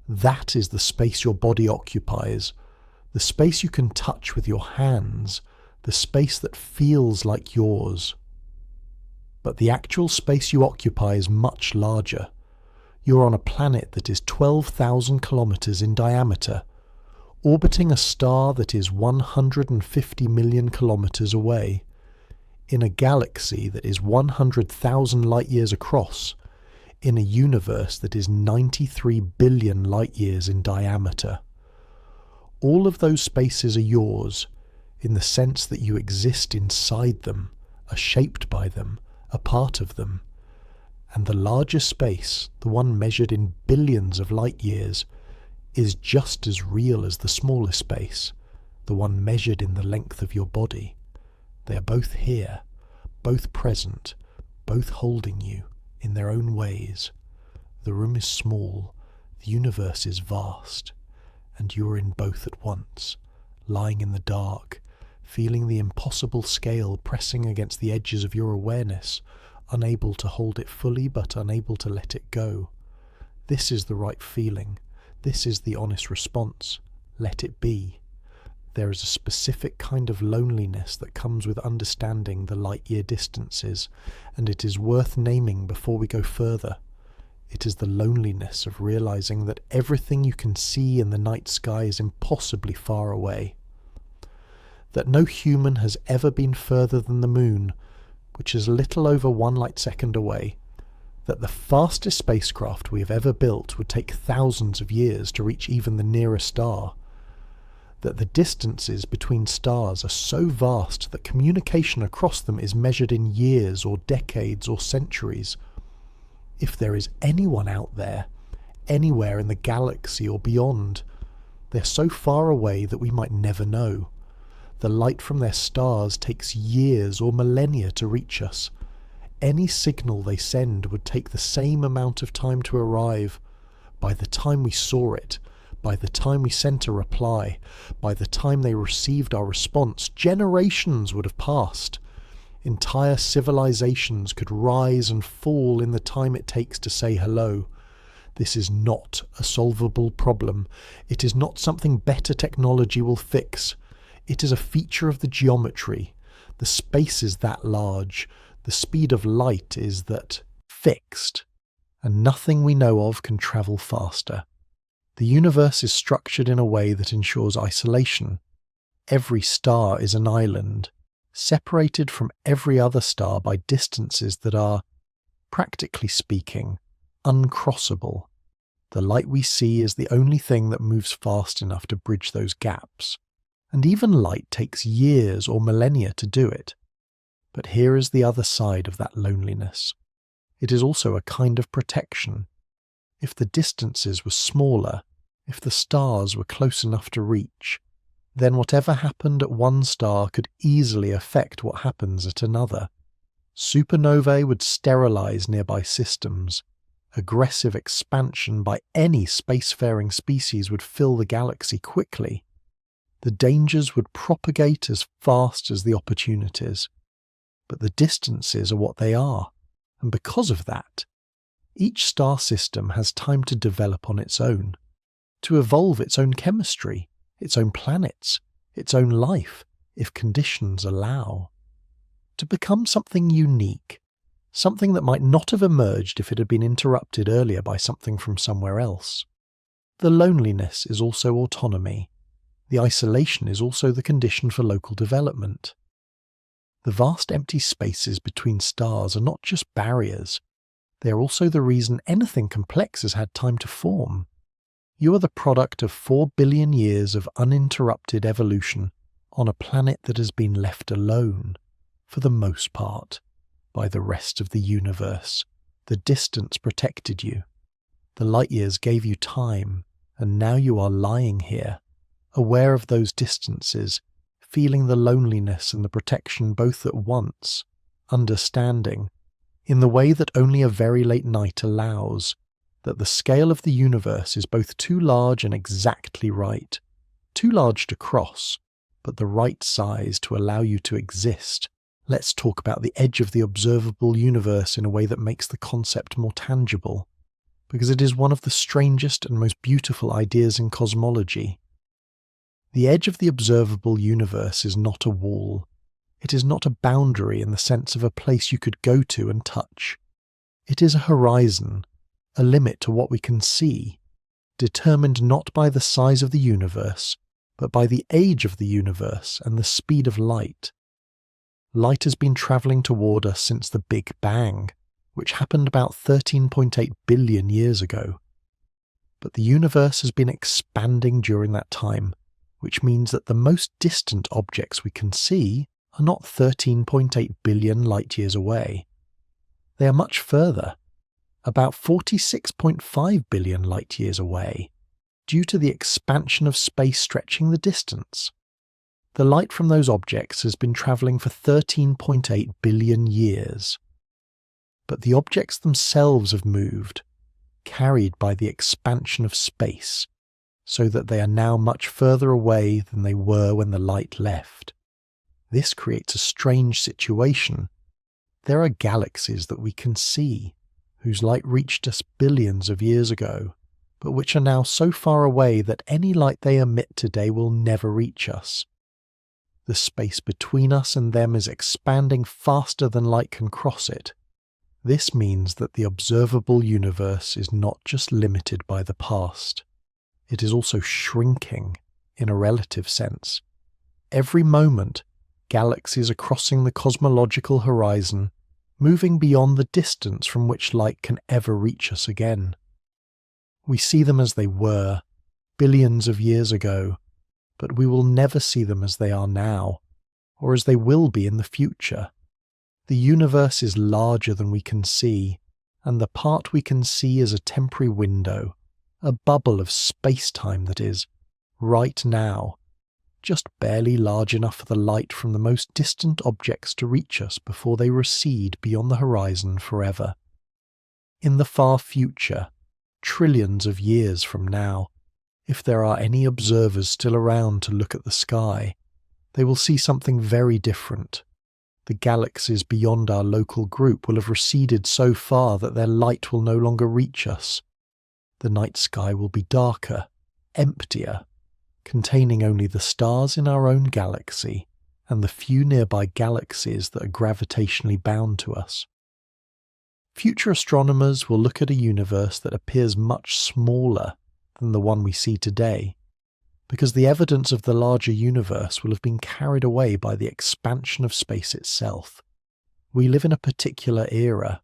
That is the space your body occupies, the space you can touch with your hands, the space that feels like yours. But the actual space you occupy is much larger. You're on a planet that is 12,000 kilometers in diameter, orbiting a star that is 150 million kilometers away, in a galaxy that is 100,000 light-years across, in a universe that is 93 billion light-years in diameter. All of those spaces are yours, in the sense that you exist inside them, are shaped by them, a part of them. And the larger space, the one measured in billions of light-years, is just as real as the smaller space, the one measured in the length of your body. They are both here, both present, both holding you in their own ways. The room is small, the universe is vast, and you are in both at once, lying in the dark, feeling the impossible scale pressing against the edges of your awareness, unable to hold it fully but unable to let it go. This is the right feeling. This is the honest response. Let it be. There is a specific kind of loneliness that comes with understanding the light-year distances, and it is worth naming before we go further. It is the loneliness of realizing that everything you can see in the night sky is impossibly far away. That no human has ever been further than the moon, which is a little over 1 light second away. That the fastest spacecraft we have ever built would take thousands of years to reach even the nearest star. That the distances between stars are so vast that communication across them is measured in years or decades or centuries. If there is anyone out there, anywhere in the galaxy or beyond, they're so far away that we might never know. The light from their stars takes years or millennia to reach us. Any signal they send would take the same amount of time to arrive. By the time we saw it, by the time we sent a reply, by the time they received our response, generations would have passed. Entire civilizations could rise and fall in the time it takes to say hello. This is not a solvable problem. It is not something better technology will fix. It is a feature of the geometry. The space is that large. The speed of light is that fixed. And nothing we know of can travel faster. The universe is structured in a way that ensures isolation. Every star is an island, separated from every other star by distances that are, practically speaking, uncrossable. The light we see is the only thing that moves fast enough to bridge those gaps, and even light takes years or millennia to do it. But here is the other side of that loneliness. It is also a kind of protection. If the distances were smaller, if the stars were close enough to reach, then whatever happened at one star could easily affect what happens at another. Supernovae would sterilize nearby systems. Aggressive expansion by any spacefaring species would fill the galaxy quickly. The dangers would propagate as fast as the opportunities. But the distances are what they are, and because of that, each star system has time to develop on its own, to evolve its own chemistry, its own planets, its own life, if conditions allow. To become something unique, something that might not have emerged if it had been interrupted earlier by something from somewhere else. The loneliness is also autonomy. The isolation is also the condition for local development. The vast empty spaces between stars are not just barriers. They are also the reason anything complex has had time to form. You are the product of 4 billion years of uninterrupted evolution on a planet that has been left alone, for the most part, by the rest of the universe. The distance protected you. The light years gave you time, and now you are lying here, aware of those distances, feeling the loneliness and the protection both at once, understanding, in the way that only a very late night allows, that the scale of the universe is both too large and exactly right, too large to cross, but the right size to allow you to exist. Let's talk about the edge of the observable universe in a way that makes the concept more tangible, because it is one of the strangest and most beautiful ideas in cosmology. The edge of the observable universe is not a wall. It is not a boundary in the sense of a place you could go to and touch. It is a horizon, a limit to what we can see, determined not by the size of the universe, but by the age of the universe and the speed of light. Light has been travelling toward us since the Big Bang, which happened about 13.8 billion years ago. But the universe has been expanding during that time, which means that the most distant objects we can see are not 13.8 billion light-years away. They are much further, about 46.5 billion light-years away, due to the expansion of space stretching the distance. The light from those objects has been travelling for 13.8 billion years. But the objects themselves have moved, carried by the expansion of space, so that they are now much further away than they were when the light left. This creates a strange situation. There are galaxies that we can see, whose light reached us billions of years ago, but which are now so far away that any light they emit today will never reach us. The space between us and them is expanding faster than light can cross it. This means that the observable universe is not just limited by the past. It is also shrinking in a relative sense. Every moment, galaxies are crossing the cosmological horizon, moving beyond the distance from which light can ever reach us again. We see them as they were, billions of years ago, but we will never see them as they are now, or as they will be in the future. The universe is larger than we can see, and the part we can see is a temporary window, a bubble of space-time that is, right now, just barely large enough for the light from the most distant objects to reach us before they recede beyond the horizon forever. In the far future, trillions of years from now, if there are any observers still around to look at the sky, they will see something very different. The galaxies beyond our local group will have receded so far that their light will no longer reach us. The night sky will be darker, emptier, containing only the stars in our own galaxy and the few nearby galaxies that are gravitationally bound to us. Future astronomers will look at a universe that appears much smaller than the one we see today, because the evidence of the larger universe will have been carried away by the expansion of space itself. We live in a particular era,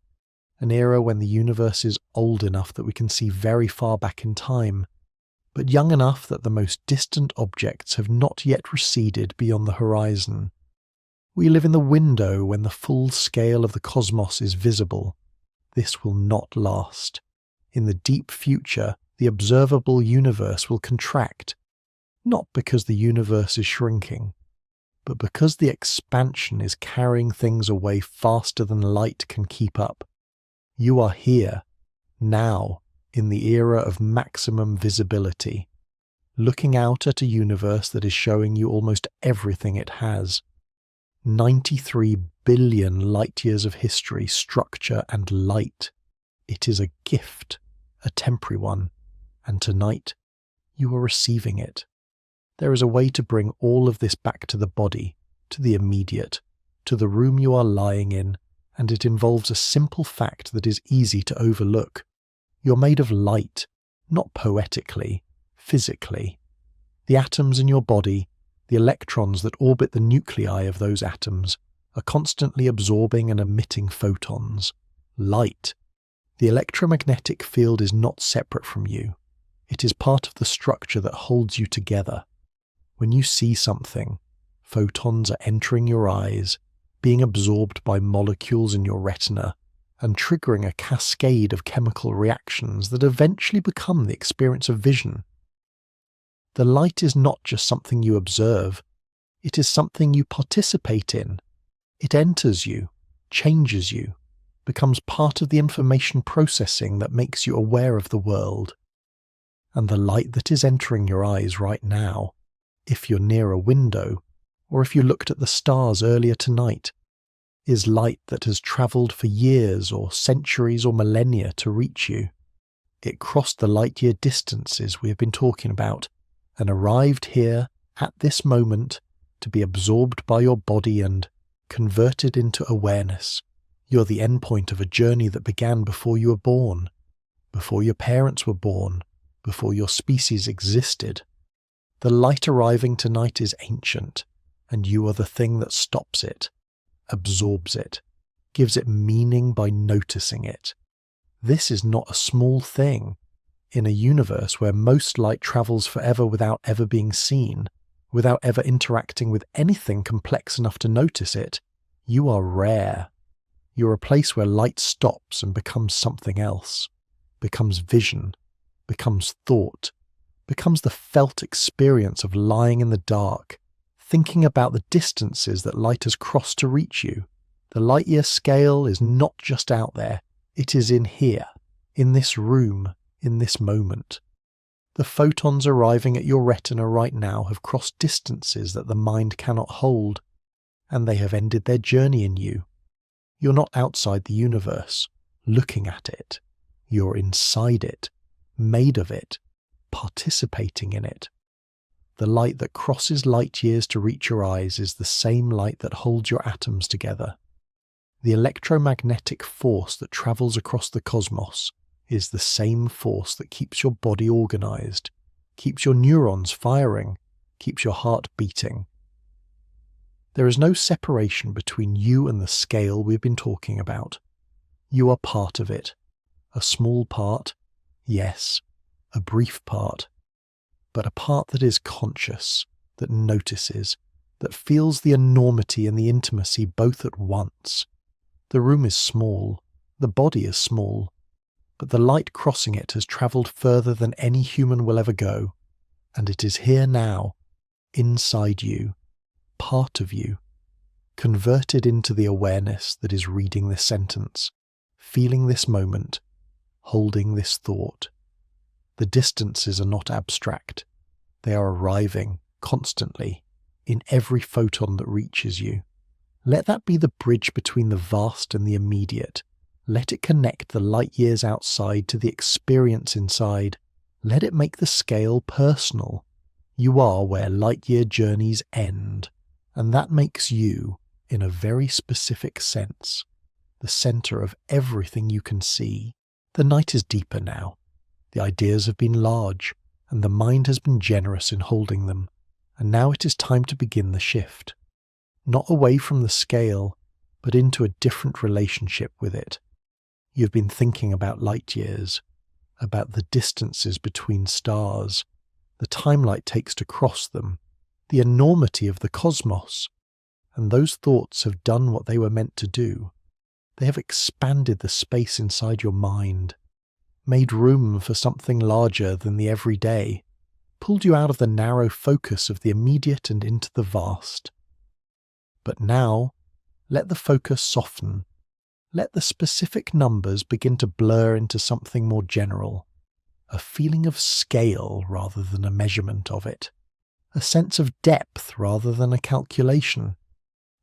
an era when the universe is old enough that we can see very far back in time, but young enough that the most distant objects have not yet receded beyond the horizon. We live in the window when the full scale of the cosmos is visible. This will not last. In the deep future, the observable universe will contract, not because the universe is shrinking, but because the expansion is carrying things away faster than light can keep up. You are here, now, in the era of maximum visibility, looking out at a universe that is showing you almost everything it has. 93 billion light-years of history, structure and light. It is a gift, a temporary one, and tonight you are receiving it. There is a way to bring all of this back to the body, to the immediate, to the room you are lying in, and it involves a simple fact that is easy to overlook. You're made of light, not poetically, physically. The atoms in your body, the electrons that orbit the nuclei of those atoms, are constantly absorbing and emitting photons. Light. The electromagnetic field is not separate from you. It is part of the structure that holds you together. When you see something, photons are entering your eyes, being absorbed by molecules in your retina, and triggering a cascade of chemical reactions that eventually become the experience of vision. The light is not just something you observe, it is something you participate in. It enters you, changes you, becomes part of the information processing that makes you aware of the world. And the light that is entering your eyes right now, if you're near a window, or if you looked at the stars earlier tonight, is light that has travelled for years or centuries or millennia to reach you. It crossed the light-year distances we have been talking about, and arrived here at this moment to be absorbed by your body and converted into awareness. You're the endpoint of a journey that began before you were born, before your parents were born, before your species existed. The light arriving tonight is ancient, and you are the thing that stops it, absorbs it, gives it meaning by noticing it. This is not a small thing. In a universe where most light travels forever without ever being seen, without ever interacting with anything complex enough to notice it, you are rare. You're a place where light stops and becomes something else, becomes vision, becomes thought, becomes the felt experience of lying in the dark, thinking about the distances that light has crossed to reach you. The light-year scale is not just out there, it is in here, in this room, in this moment. The photons arriving at your retina right now have crossed distances that the mind cannot hold, and they have ended their journey in you. You're not outside the universe, looking at it. You're inside it, made of it, participating in it. The light that crosses light years to reach your eyes is the same light that holds your atoms together. The electromagnetic force that travels across the cosmos is the same force that keeps your body organized, keeps your neurons firing, keeps your heart beating. There is no separation between you and the scale we've been talking about. You are part of it. A small part, yes, a brief part, but a part that is conscious, that notices, that feels the enormity and the intimacy both at once. The room is small, the body is small, but the light crossing it has travelled further than any human will ever go, and it is here now, inside you, part of you, converted into the awareness that is reading this sentence, feeling this moment, holding this thought. The distances are not abstract. They are arriving constantly in every photon that reaches you. Let that be the bridge between the vast and the immediate. Let it connect the light years outside to the experience inside. Let it make the scale personal. You are where light year journeys end, and that makes you, in a very specific sense, the centre of everything you can see. The night is deeper now. The ideas have been large, and the mind has been generous in holding them, and now it is time to begin the shift. Not away from the scale, but into a different relationship with it. You've been thinking about light years, about the distances between stars, the time light takes to cross them, the enormity of the cosmos, and those thoughts have done what they were meant to do. They have expanded the space inside your mind, made room for something larger than the everyday, pulled you out of the narrow focus of the immediate and into the vast. But now, let the focus soften. Let the specific numbers begin to blur into something more general, a feeling of scale rather than a measurement of it, a sense of depth rather than a calculation.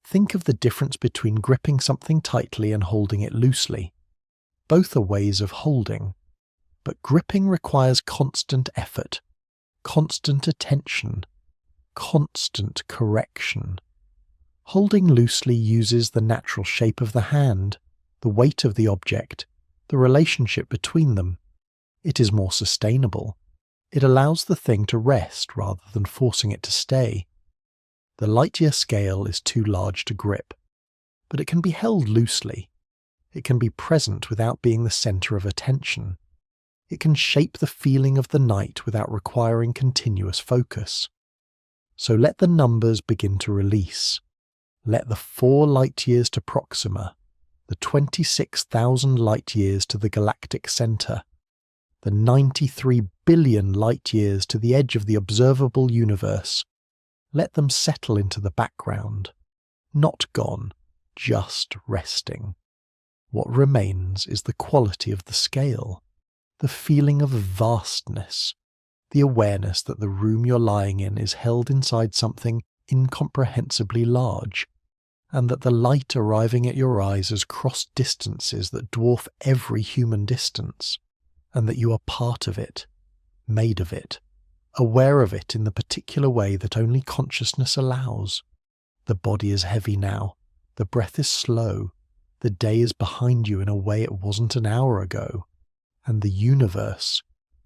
Think of the difference between gripping something tightly and holding it loosely. Both are ways of holding, but gripping requires constant effort, constant attention, constant correction. Holding loosely uses the natural shape of the hand, the weight of the object, the relationship between them. It is more sustainable. It allows the thing to rest rather than forcing it to stay. The light-year scale is too large to grip, but it can be held loosely. It can be present without being the center of attention. It can shape the feeling of the night without requiring continuous focus. So let the numbers begin to release. Let the 4 light-years to Proxima, the 26,000 light-years to the galactic center, the 93 billion light-years to the edge of the observable universe, let them settle into the background, not gone, just resting. What remains is the quality of the scale, the feeling of vastness, the awareness that the room you're lying in is held inside something incomprehensibly large, and that the light arriving at your eyes has crossed distances that dwarf every human distance, and that you are part of it, made of it, aware of it in the particular way that only consciousness allows. The body is heavy now, the breath is slow, the day is behind you in a way it wasn't an hour ago, and the universe,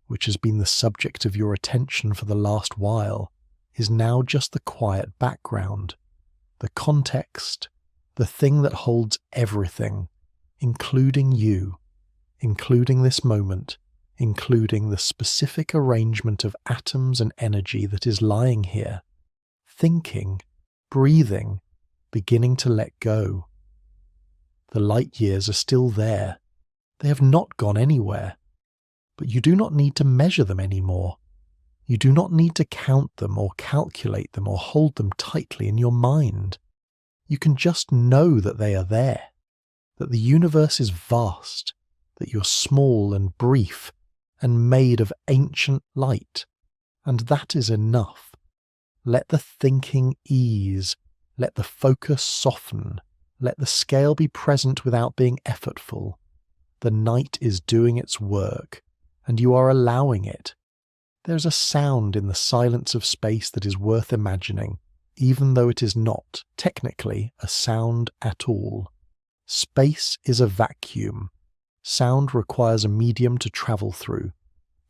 which has been the subject of your attention for the last while, is now just the quiet background, the context, the thing that holds everything, including you, including this moment, including the specific arrangement of atoms and energy that is lying here, thinking, breathing, beginning to let go. The light years are still there. They have not gone anywhere. But you do not need to measure them anymore. You do not need to count them or calculate them or hold them tightly in your mind. You can just know that they are there, that the universe is vast, that you're small and brief and made of ancient light, and that is enough. Let the thinking ease, let the focus soften, let the scale be present without being effortful. The night is doing its work, and you are allowing it. There's a sound in the silence of space that is worth imagining, even though it is not, technically, a sound at all. Space is a vacuum. Sound requires a medium to travel through.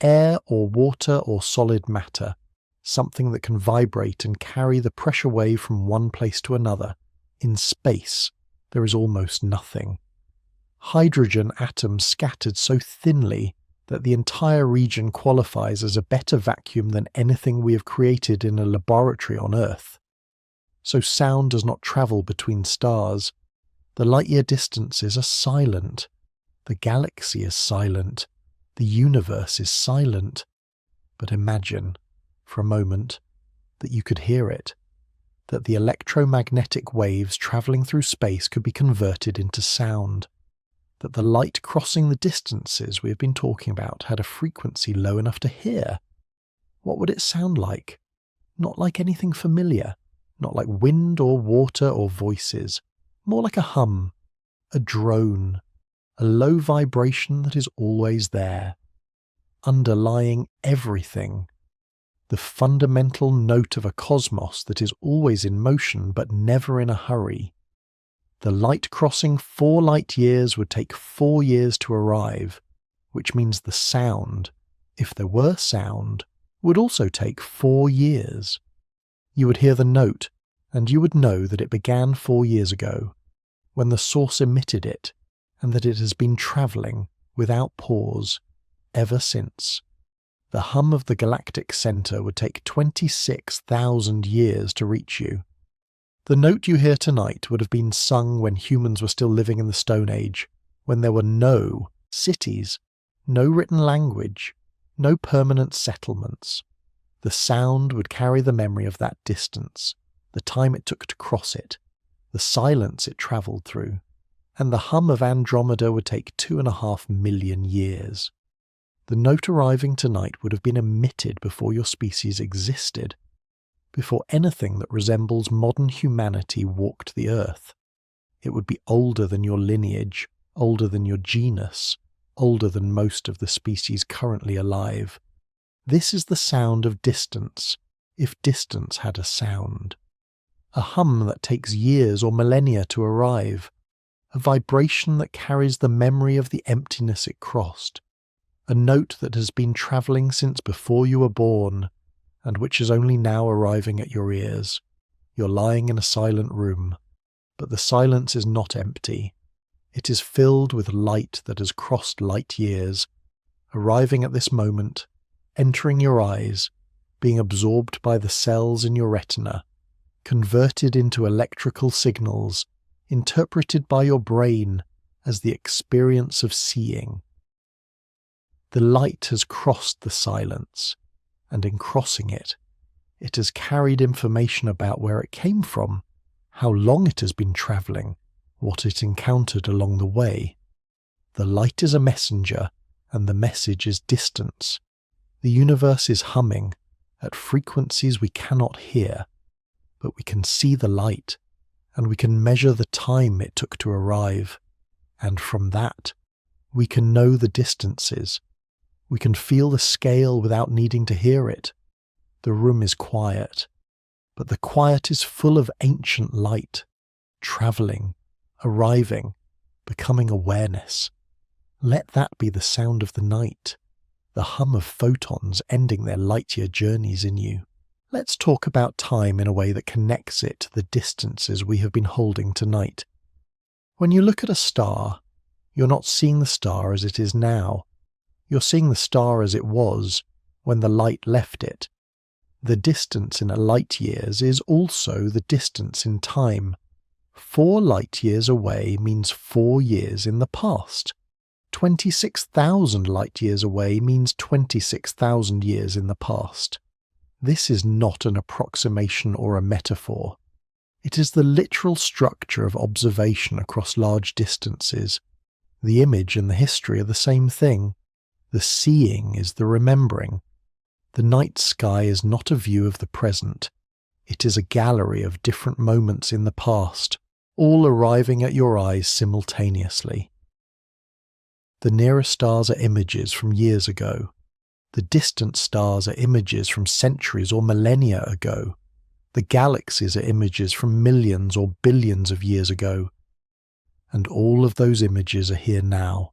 Air or water or solid matter, something that can vibrate and carry the pressure wave from one place to another. In space, there is almost nothing. Hydrogen atoms scattered so thinly that the entire region qualifies as a better vacuum than anything we have created in a laboratory on Earth. So sound does not travel between stars. The light-year distances are silent. The galaxy is silent. The universe is silent. But imagine, for a moment, that you could hear it, that the electromagnetic waves travelling through space could be converted into sound, that the light crossing the distances we have been talking about had a frequency low enough to hear. What would it sound like? Not like anything familiar, not like wind or water or voices, more like a hum, a drone, a low vibration that is always there, underlying everything, the fundamental note of a cosmos that is always in motion but never in a hurry. The light crossing 4 light years would take 4 years to arrive, which means the sound, if there were sound, would also take 4 years. You would hear the note, and you would know that it began 4 years ago, when the source emitted it, and that it has been travelling, without pause, ever since. The hum of the galactic centre would take 26,000 years to reach you. The note you hear tonight would have been sung when humans were still living in the Stone Age, when there were no cities, no written language, no permanent settlements. The sound would carry the memory of that distance, the time it took to cross it, the silence it travelled through, and the hum of Andromeda would take 2.5 million years. The note arriving tonight would have been emitted before your species existed, before anything that resembles modern humanity walked the earth. It would be older than your lineage, older than your genus, older than most of the species currently alive. This is the sound of distance, if distance had a sound. A hum that takes years or millennia to arrive. A vibration that carries the memory of the emptiness it crossed. A note that has been travelling since before you were born, and which is only now arriving at your ears. You're lying in a silent room, but the silence is not empty. It is filled with light that has crossed light years, arriving at this moment, entering your eyes, being absorbed by the cells in your retina, converted into electrical signals, interpreted by your brain as the experience of seeing. The light has crossed the silence, and in crossing it, it has carried information about where it came from, how long it has been travelling, what it encountered along the way. The light is a messenger, and the message is distance. The universe is humming at frequencies we cannot hear, but we can see the light, and we can measure the time it took to arrive, and from that, we can know the distances. We can feel the scale without needing to hear it. The room is quiet, but the quiet is full of ancient light, travelling, arriving, becoming awareness. Let that be the sound of the night, the hum of photons ending their light-year journeys in you. Let's talk about time in a way that connects it to the distances we have been holding tonight. When you look at a star, you're not seeing the star as it is now. You're seeing the star as it was when the light left it. The distance in a light years is also the distance in time. 4 light years away means 4 years in the past. 26,000 light years away means 26,000 years in the past. This is not an approximation or a metaphor. It is the literal structure of observation across large distances. The image and the history are the same thing. The seeing is the remembering. The night sky is not a view of the present. It is a gallery of different moments in the past, all arriving at your eyes simultaneously. The nearest stars are images from years ago. The distant stars are images from centuries or millennia ago. The galaxies are images from millions or billions of years ago. And all of those images are here now,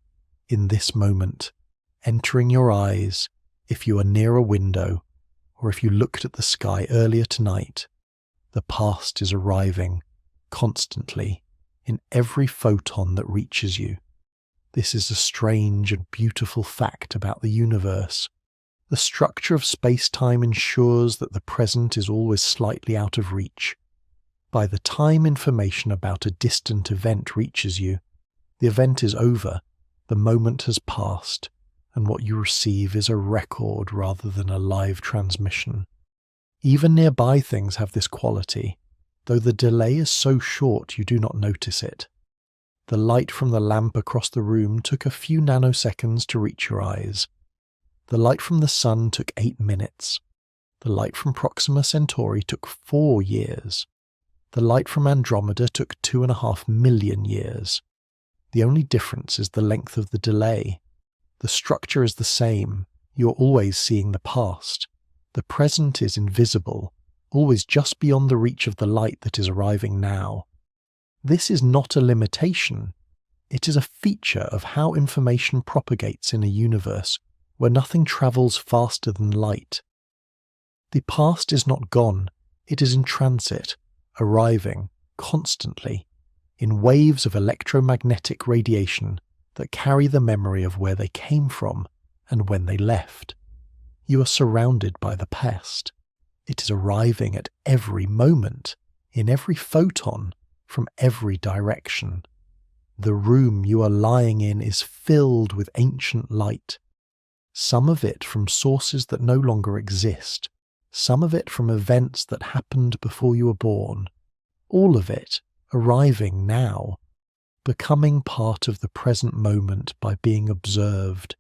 in this moment, entering your eyes if you are near a window or if you looked at the sky earlier tonight. The past is arriving, constantly, in every photon that reaches you. This is a strange and beautiful fact about the universe. The structure of space-time ensures that the present is always slightly out of reach. By the time information about a distant event reaches you, the event is over, the moment has passed, and what you receive is a record rather than a live transmission. Even nearby things have this quality, though the delay is so short you do not notice it. The light from the lamp across the room took a few nanoseconds to reach your eyes. The light from the sun took 8 minutes. The light from Proxima Centauri took 4 years. The light from Andromeda took 2.5 million years. The only difference is the length of the delay. The structure is the same. You're always seeing the past. The present is invisible, always just beyond the reach of the light that is arriving now. This is not a limitation. It is a feature of how information propagates in a universe where nothing travels faster than light. The past is not gone. It is in transit, arriving, constantly, in waves of electromagnetic radiation that carry the memory of where they came from and when they left. You are surrounded by the past. It is arriving at every moment, in every photon, from every direction. The room you are lying in is filled with ancient light, some of it from sources that no longer exist, some of it from events that happened before you were born, all of it arriving now, becoming part of the present moment by being observed.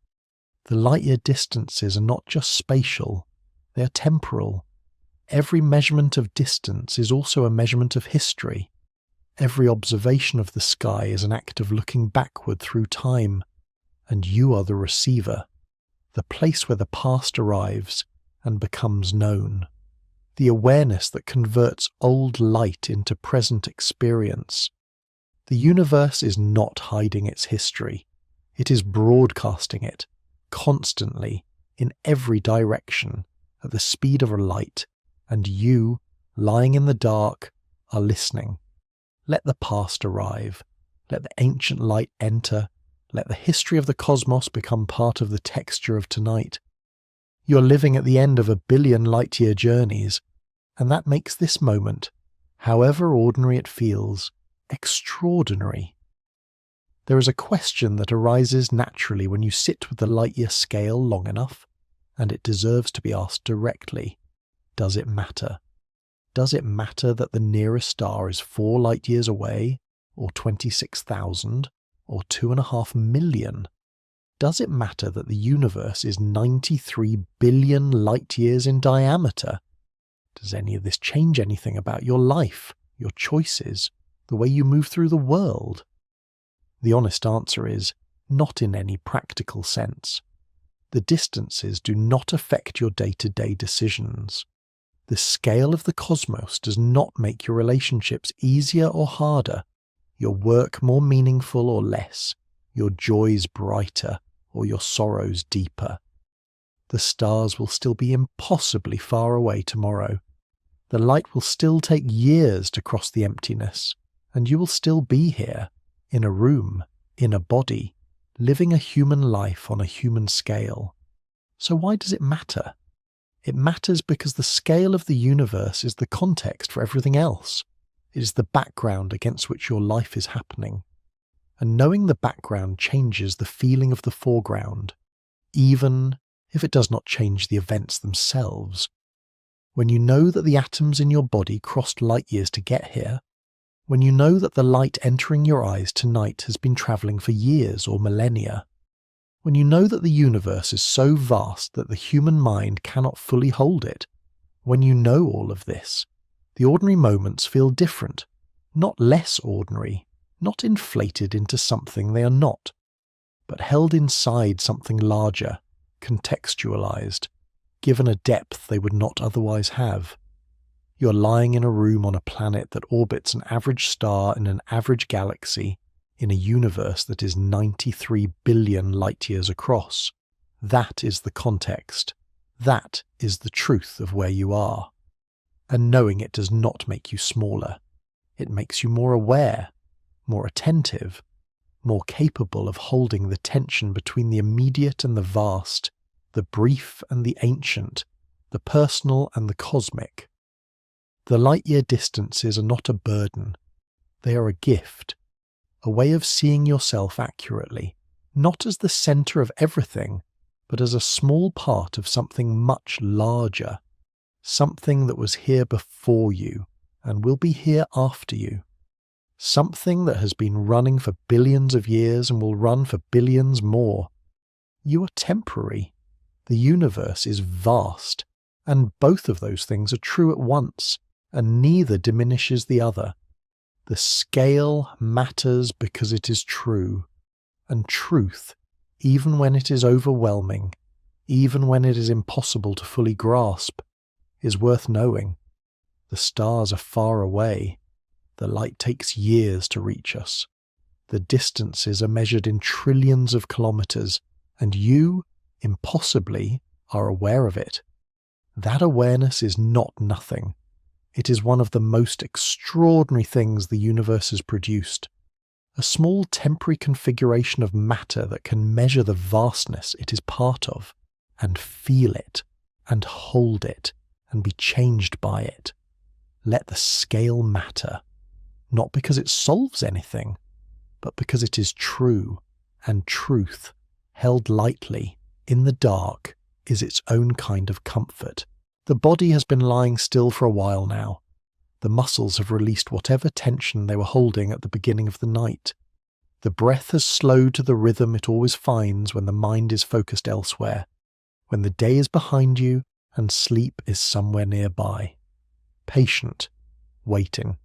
The light-year distances are not just spatial, they are temporal. Every measurement of distance is also a measurement of history. Every observation of the sky is an act of looking backward through time, and you are the receiver, the place where the past arrives and becomes known, the awareness that converts old light into present experience. The universe is not hiding its history, it is broadcasting it, constantly, in every direction, at the speed of a light, and you, lying in the dark, are listening. Let the past arrive, let the ancient light enter, let the history of the cosmos become part of the texture of tonight. You're living at the end of 1 billion light-year journeys, and that makes this moment, however ordinary it feels, extraordinary. There is a question that arises naturally when you sit with the light-year scale long enough, and it deserves to be asked directly. Does it matter? Does it matter that the nearest star is 4 light-years away, or 26,000, or 2.5 million? Does it matter that the universe is 93 billion light-years in diameter? Does any of this change anything about your life, your choices, the way you move through the world? The honest answer is, not in any practical sense. The distances do not affect your day-to-day decisions. The scale of the cosmos does not make your relationships easier or harder, your work more meaningful or less, your joys brighter or your sorrows deeper. The stars will still be impossibly far away tomorrow. The light will still take years to cross the emptiness, and you will still be here, in a room, in a body, living a human life on a human scale. So why does it matter? It matters because the scale of the universe is the context for everything else. It is the background against which your life is happening. And knowing the background changes the feeling of the foreground, even if it does not change the events themselves. When you know that the atoms in your body crossed light years to get here, when you know that the light entering your eyes tonight has been travelling for years or millennia, when you know that the universe is so vast that the human mind cannot fully hold it, when you know all of this, the ordinary moments feel different, not less ordinary, not inflated into something they are not, but held inside something larger, contextualized, given a depth they would not otherwise have. You're lying in a room on a planet that orbits an average star in an average galaxy in a universe that is 93 billion light-years across. That is the context. That is the truth of where you are. And knowing it does not make you smaller. It makes you more aware, more attentive, more capable of holding the tension between the immediate and the vast, the brief and the ancient, the personal and the cosmic. The light-year distances are not a burden. They are a gift, a way of seeing yourself accurately, not as the centre of everything, but as a small part of something much larger, something that was here before you and will be here after you, something that has been running for billions of years and will run for billions more. You are temporary. The universe is vast, and both of those things are true at once, and neither diminishes the other. The scale matters because it is true, and truth, even when it is overwhelming, even when it is impossible to fully grasp, is worth knowing. The stars are far away. The light takes years to reach us. The distances are measured in trillions of kilometers, and you, impossibly, are aware of it. That awareness is not nothing. It is one of the most extraordinary things the universe has produced. A small temporary configuration of matter that can measure the vastness it is part of, and feel it, and hold it, and be changed by it. Let the scale matter, not because it solves anything, but because it is true, and truth, held lightly, in the dark, is its own kind of comfort. The body has been lying still for a while now. The muscles have released whatever tension they were holding at the beginning of the night. The breath has slowed to the rhythm it always finds when the mind is focused elsewhere, when the day is behind you and sleep is somewhere nearby. Patient, waiting.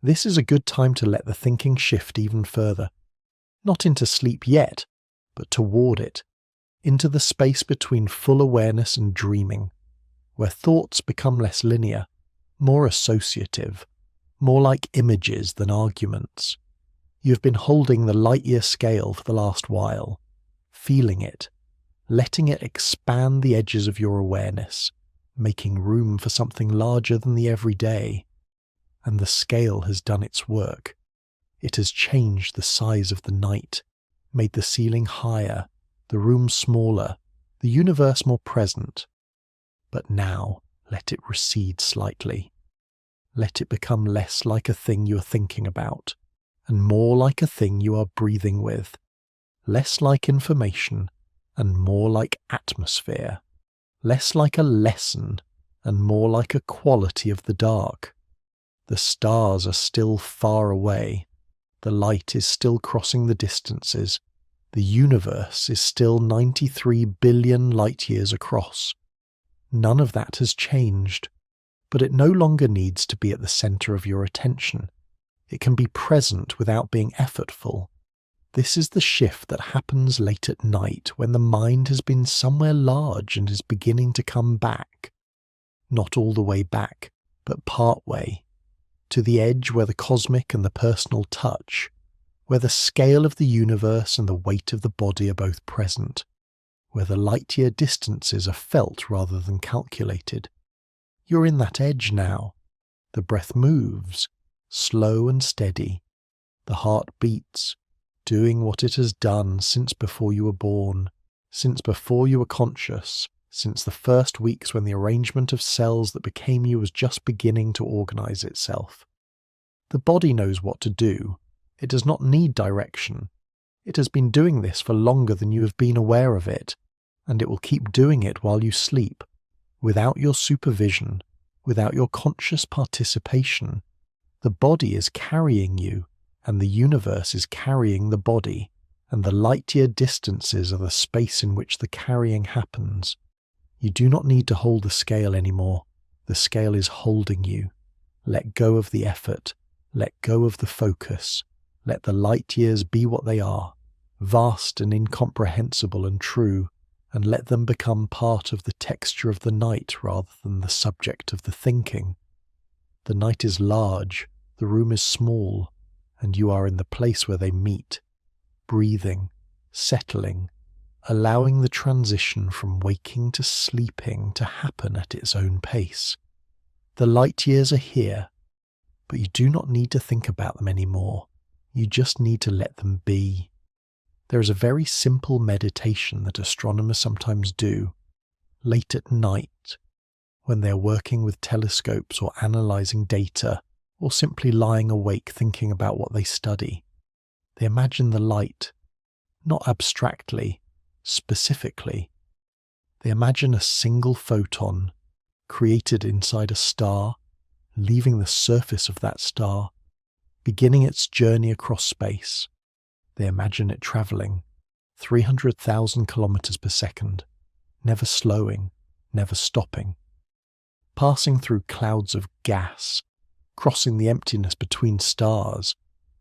This is a good time to let the thinking shift even further. Not into sleep yet, but toward it, into the space between full awareness and dreaming, where thoughts become less linear, more associative, more like images than arguments. You've been holding the light-year scale for the last while, feeling it, letting it expand the edges of your awareness, making room for something larger than the everyday. And the scale has done its work. It has changed the size of the night, made the ceiling higher, the room smaller, the universe more present. But now let it recede slightly. Let it become less like a thing you are thinking about, and more like a thing you are breathing with, less like information, and more like atmosphere, less like a lesson, and more like a quality of the dark. The stars are still far away, the light is still crossing the distances, the universe is still 93 billion light-years across. None of that has changed, but it no longer needs to be at the centre of your attention. It can be present without being effortful. This is the shift that happens late at night when the mind has been somewhere large and is beginning to come back. Not all the way back, but part way. To the edge where the cosmic and the personal touch, where the scale of the universe and the weight of the body are both present, where the light-year distances are felt rather than calculated. You're in that edge now. The breath moves, slow and steady. The heart beats, doing what it has done since before you were born, since before you were conscious, since the first weeks when the arrangement of cells that became you was just beginning to organize itself. The body knows what to do. It does not need direction. It has been doing this for longer than you have been aware of it, and it will keep doing it while you sleep, without your supervision, without your conscious participation. The body is carrying you, and the universe is carrying the body, and the light-year distances are the space in which the carrying happens. You do not need to hold the scale anymore. The scale is holding you. Let go of the effort. Let go of the focus. Let the light years be what they are, vast and incomprehensible and true, and let them become part of the texture of the night rather than the subject of the thinking. The night is large, the room is small, and you are in the place where they meet, breathing, settling, allowing the transition from waking to sleeping to happen at its own pace. The light years are here, but you do not need to think about them anymore. You just need to let them be. There is a very simple meditation that astronomers sometimes do, late at night, when they are working with telescopes or analysing data, or simply lying awake thinking about what they study. They imagine the light, not abstractly, specifically. They imagine a single photon created inside a star, leaving the surface of that star, beginning its journey across space. They imagine it travelling 300,000 kilometers per second, never slowing, never stopping, passing through clouds of gas, crossing the emptiness between stars,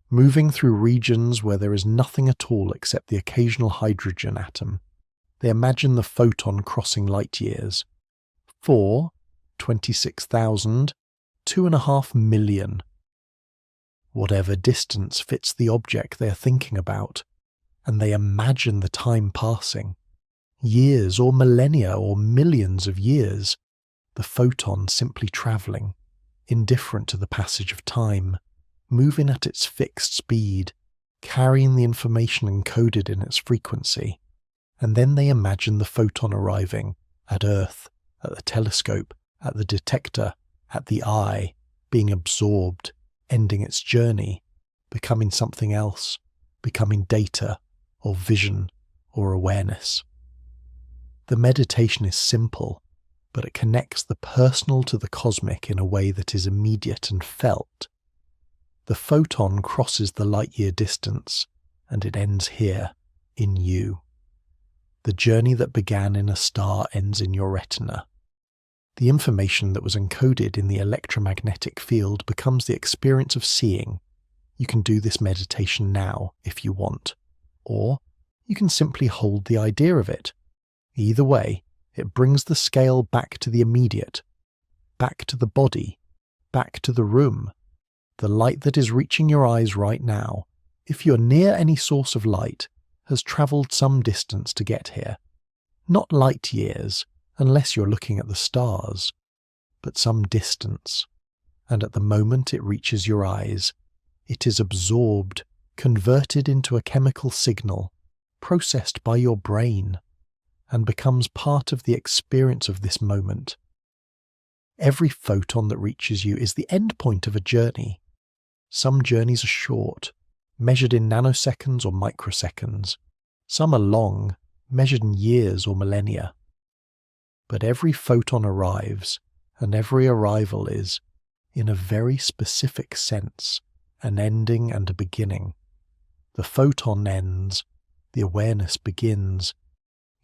moving through regions where there is nothing at all except the occasional hydrogen atom. They imagine the photon crossing light years. 26,000, 2.5 million. Whatever distance fits the object they are thinking about, and they imagine the time passing. Years or millennia or millions of years, the photon simply travelling, indifferent to the passage of time, moving at its fixed speed, carrying the information encoded in its frequency. And then they imagine the photon arriving at Earth, at the telescope, at the detector, at the eye, being absorbed, ending its journey, becoming something else, becoming data or vision or awareness. The meditation is simple, but it connects the personal to the cosmic in a way that is immediate and felt. The photon crosses the light-year distance, and it ends here, in you. The journey that began in a star ends in your retina. The information that was encoded in the electromagnetic field becomes the experience of seeing. You can do this meditation now if you want, or you can simply hold the idea of it. Either way, it brings the scale back to the immediate, back to the body, back to the room. The light that is reaching your eyes right now, if you're near any source of light, has travelled some distance to get here. Not light years, unless you're looking at the stars, but some distance. And at the moment it reaches your eyes, it is absorbed, converted into a chemical signal, processed by your brain, and becomes part of the experience of this moment. Every photon that reaches you is the end point of a journey. Some journeys are short, measured in nanoseconds or microseconds. Some are long, measured in years or millennia. But every photon arrives, and every arrival is, in a very specific sense, an ending and a beginning. The photon ends, the awareness begins.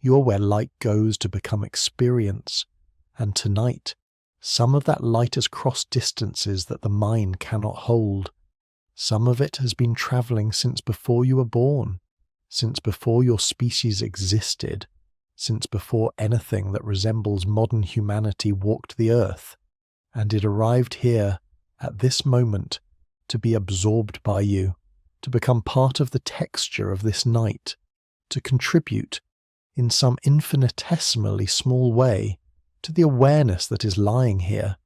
You're where light goes to become experience, and tonight, some of that light has crossed distances that the mind cannot hold. Some of it has been travelling since before you were born, since before your species existed, since before anything that resembles modern humanity walked the earth, and it arrived here, at this moment, to be absorbed by you, to become part of the texture of this night, to contribute, in some infinitesimally small way, to the awareness that is lying here,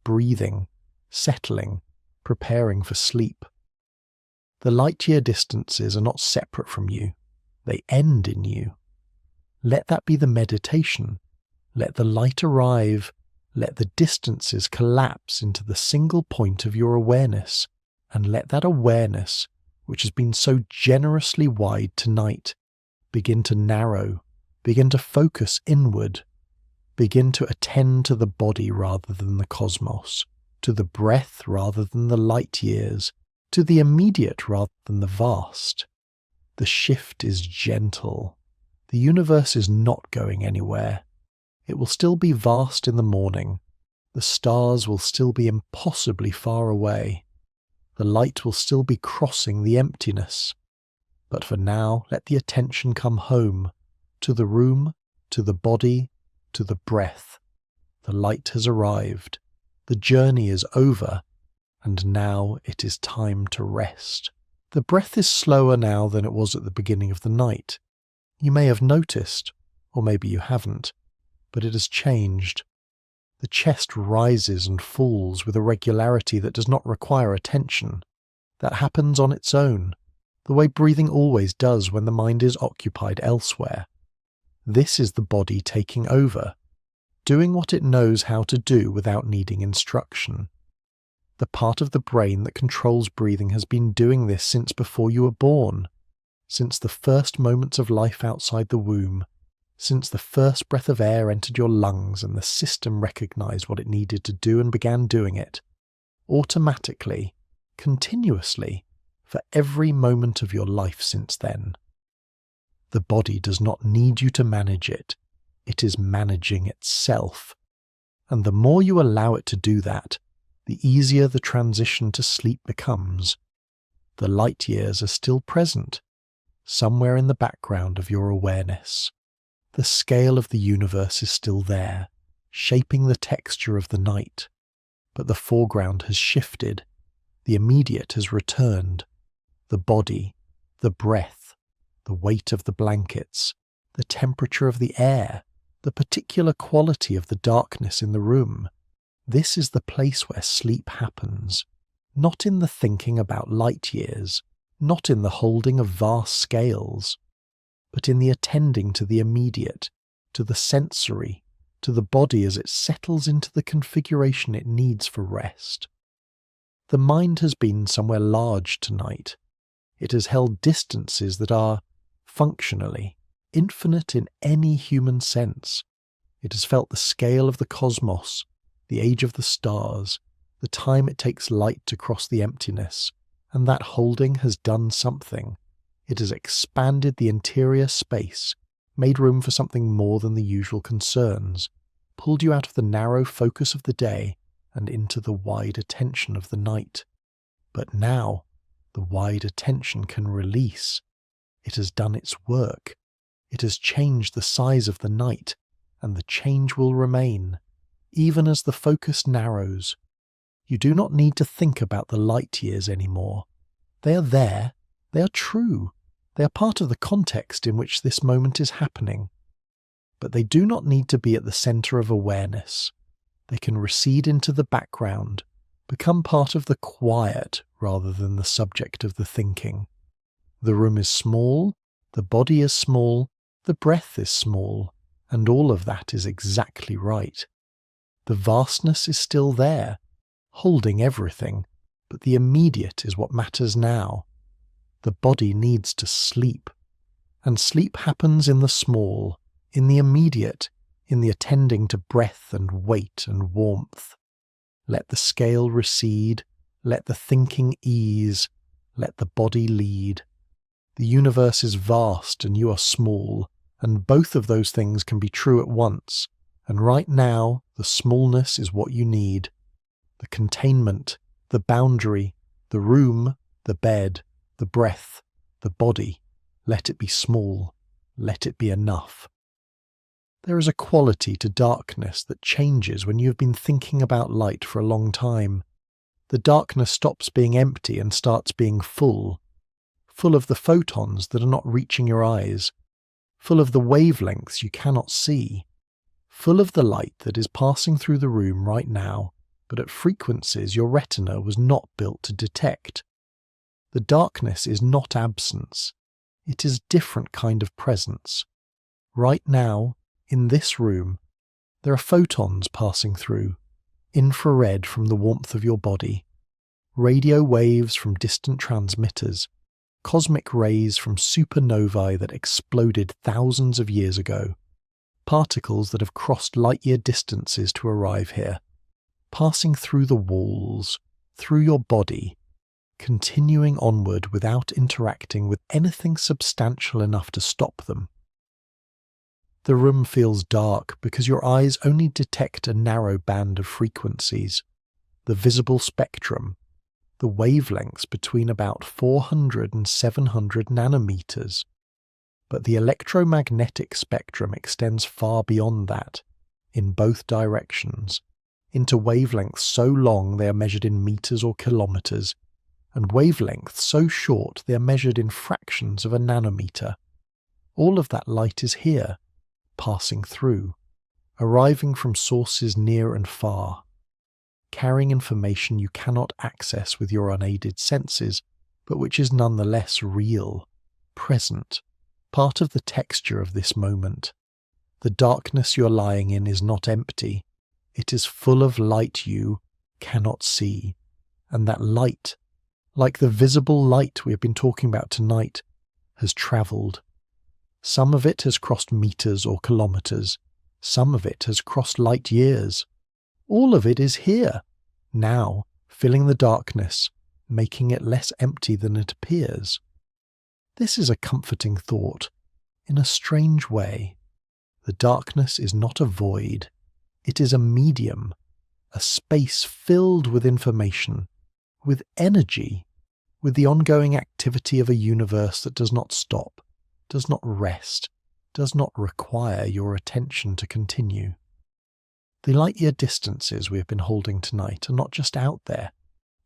breathing, settling, preparing for sleep. The light-year distances are not separate from you, they end in you. Let that be the meditation. Let the light arrive, let the distances collapse into the single point of your awareness, and let that awareness, which has been so generously wide tonight, begin to narrow, begin to focus inward, begin to attend to the body rather than the cosmos, to the breath rather than the light years, to the immediate rather than the vast. The shift is gentle. The universe is not going anywhere. It will still be vast in the morning. The stars will still be impossibly far away. The light will still be crossing the emptiness. But for now, let the attention come home, to the room, to the body, to the breath. The light has arrived. The journey is over, and now it is time to rest. The breath is slower now than it was at the beginning of the night. You may have noticed, or maybe you haven't, but it has changed. The chest rises and falls with a regularity that does not require attention. That happens on its own, the way breathing always does when the mind is occupied elsewhere. This is the body taking over, doing what it knows how to do without needing instruction. The part of the brain that controls breathing has been doing this since before you were born, since the first moments of life outside the womb, since the first breath of air entered your lungs and the system recognized what it needed to do and began doing it, automatically, continuously, for every moment of your life since then. The body does not need you to manage it. It is managing itself. And the more you allow it to do that, the easier the transition to sleep becomes. The light years are still present, somewhere in the background of your awareness. The scale of the universe is still there, shaping the texture of the night. But the foreground has shifted. The immediate has returned. The body, the breath, the weight of the blankets, the temperature of the air, the particular quality of the darkness in the room. This is the place where sleep happens, not in the thinking about light years, not in the holding of vast scales, but in the attending to the immediate, to the sensory, to the body as it settles into the configuration it needs for rest. The mind has been somewhere large tonight. It has held distances that are, functionally, infinite in any human sense. It has felt the scale of the cosmos, the age of the stars, the time it takes light to cross the emptiness, and that holding has done something. It has expanded the interior space, made room for something more than the usual concerns, pulled you out of the narrow focus of the day and into the wide attention of the night. But now, the wide attention can release. It has done its work. It has changed the size of the night, and the change will remain, even as the focus narrows. You do not need to think about the light years anymore. They are there. They are true. They are part of the context in which this moment is happening. But they do not need to be at the center of awareness. They can recede into the background, become part of the quiet rather than the subject of the thinking. The room is small, the body is small, the breath is small, and all of that is exactly right. The vastness is still there, holding everything, but the immediate is what matters now. The body needs to sleep, and sleep happens in the small, in the immediate, in the attending to breath and weight and warmth. Let the scale recede, let the thinking ease, let the body lead. The universe is vast and you are small, and both of those things can be true at once, and right now the smallness is what you need. The containment, the boundary, the room, the bed, the breath, the body. Let it be small. Let it be enough. There is a quality to darkness that changes when you have been thinking about light for a long time. The darkness stops being empty and starts being full. Full of the photons that are not reaching your eyes. Full of the wavelengths you cannot see. Full of the light that is passing through the room right now, but at frequencies your retina was not built to detect. The darkness is not absence. It is a different kind of presence. Right now, in this room, there are photons passing through, infrared from the warmth of your body, radio waves from distant transmitters, cosmic rays from supernovae that exploded thousands of years ago, particles that have crossed light-year distances to arrive here, passing through the walls, through your body, continuing onward without interacting with anything substantial enough to stop them. The room feels dark because your eyes only detect a narrow band of frequencies, the visible spectrum, the wavelengths between about 400 and 700 nanometers. But the electromagnetic spectrum extends far beyond that, in both directions, into wavelengths so long they are measured in meters or kilometers, and wavelengths so short they are measured in fractions of a nanometer. All of that light is here, passing through, arriving from sources near and far, carrying information you cannot access with your unaided senses, but which is nonetheless real, present, part of the texture of this moment. The darkness you are lying in is not empty. It is full of light you cannot see, and that light, like the visible light we have been talking about tonight, has travelled. Some of it has crossed meters or kilometers. Some of it has crossed light years. All of it is here, now, filling the darkness, making it less empty than it appears. This is a comforting thought. In a strange way, the darkness is not a void. It is a medium, a space filled with information, with energy, with the ongoing activity of a universe that does not stop, does not rest, does not require your attention to continue. The light-year distances we have been holding tonight are not just out there,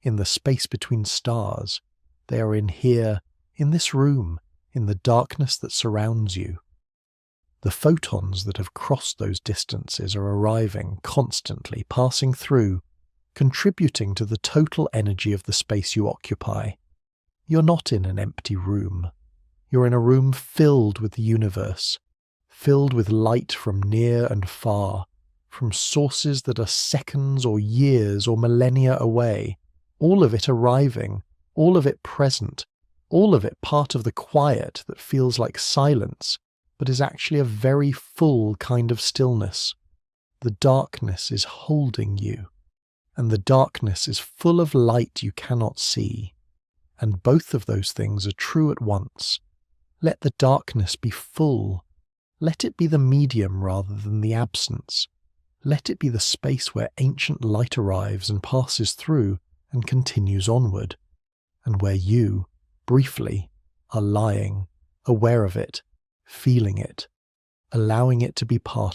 in the space between stars. They are in here, in this room, in the darkness that surrounds you. The photons that have crossed those distances are arriving, constantly passing through, contributing to the total energy of the space you occupy. You're not in an empty room. You're in a room filled with the universe, filled with light from near and far, from sources that are seconds or years or millennia away, all of it arriving, all of it present, all of it part of the quiet that feels like silence, but is actually a very full kind of stillness. The darkness is holding you, and the darkness is full of light you cannot see. And both of those things are true at once. Let the darkness be full. Let it be the medium rather than the absence. Let it be the space where ancient light arrives and passes through and continues onward, and where you, briefly, are lying, aware of it, feeling it, allowing it to be part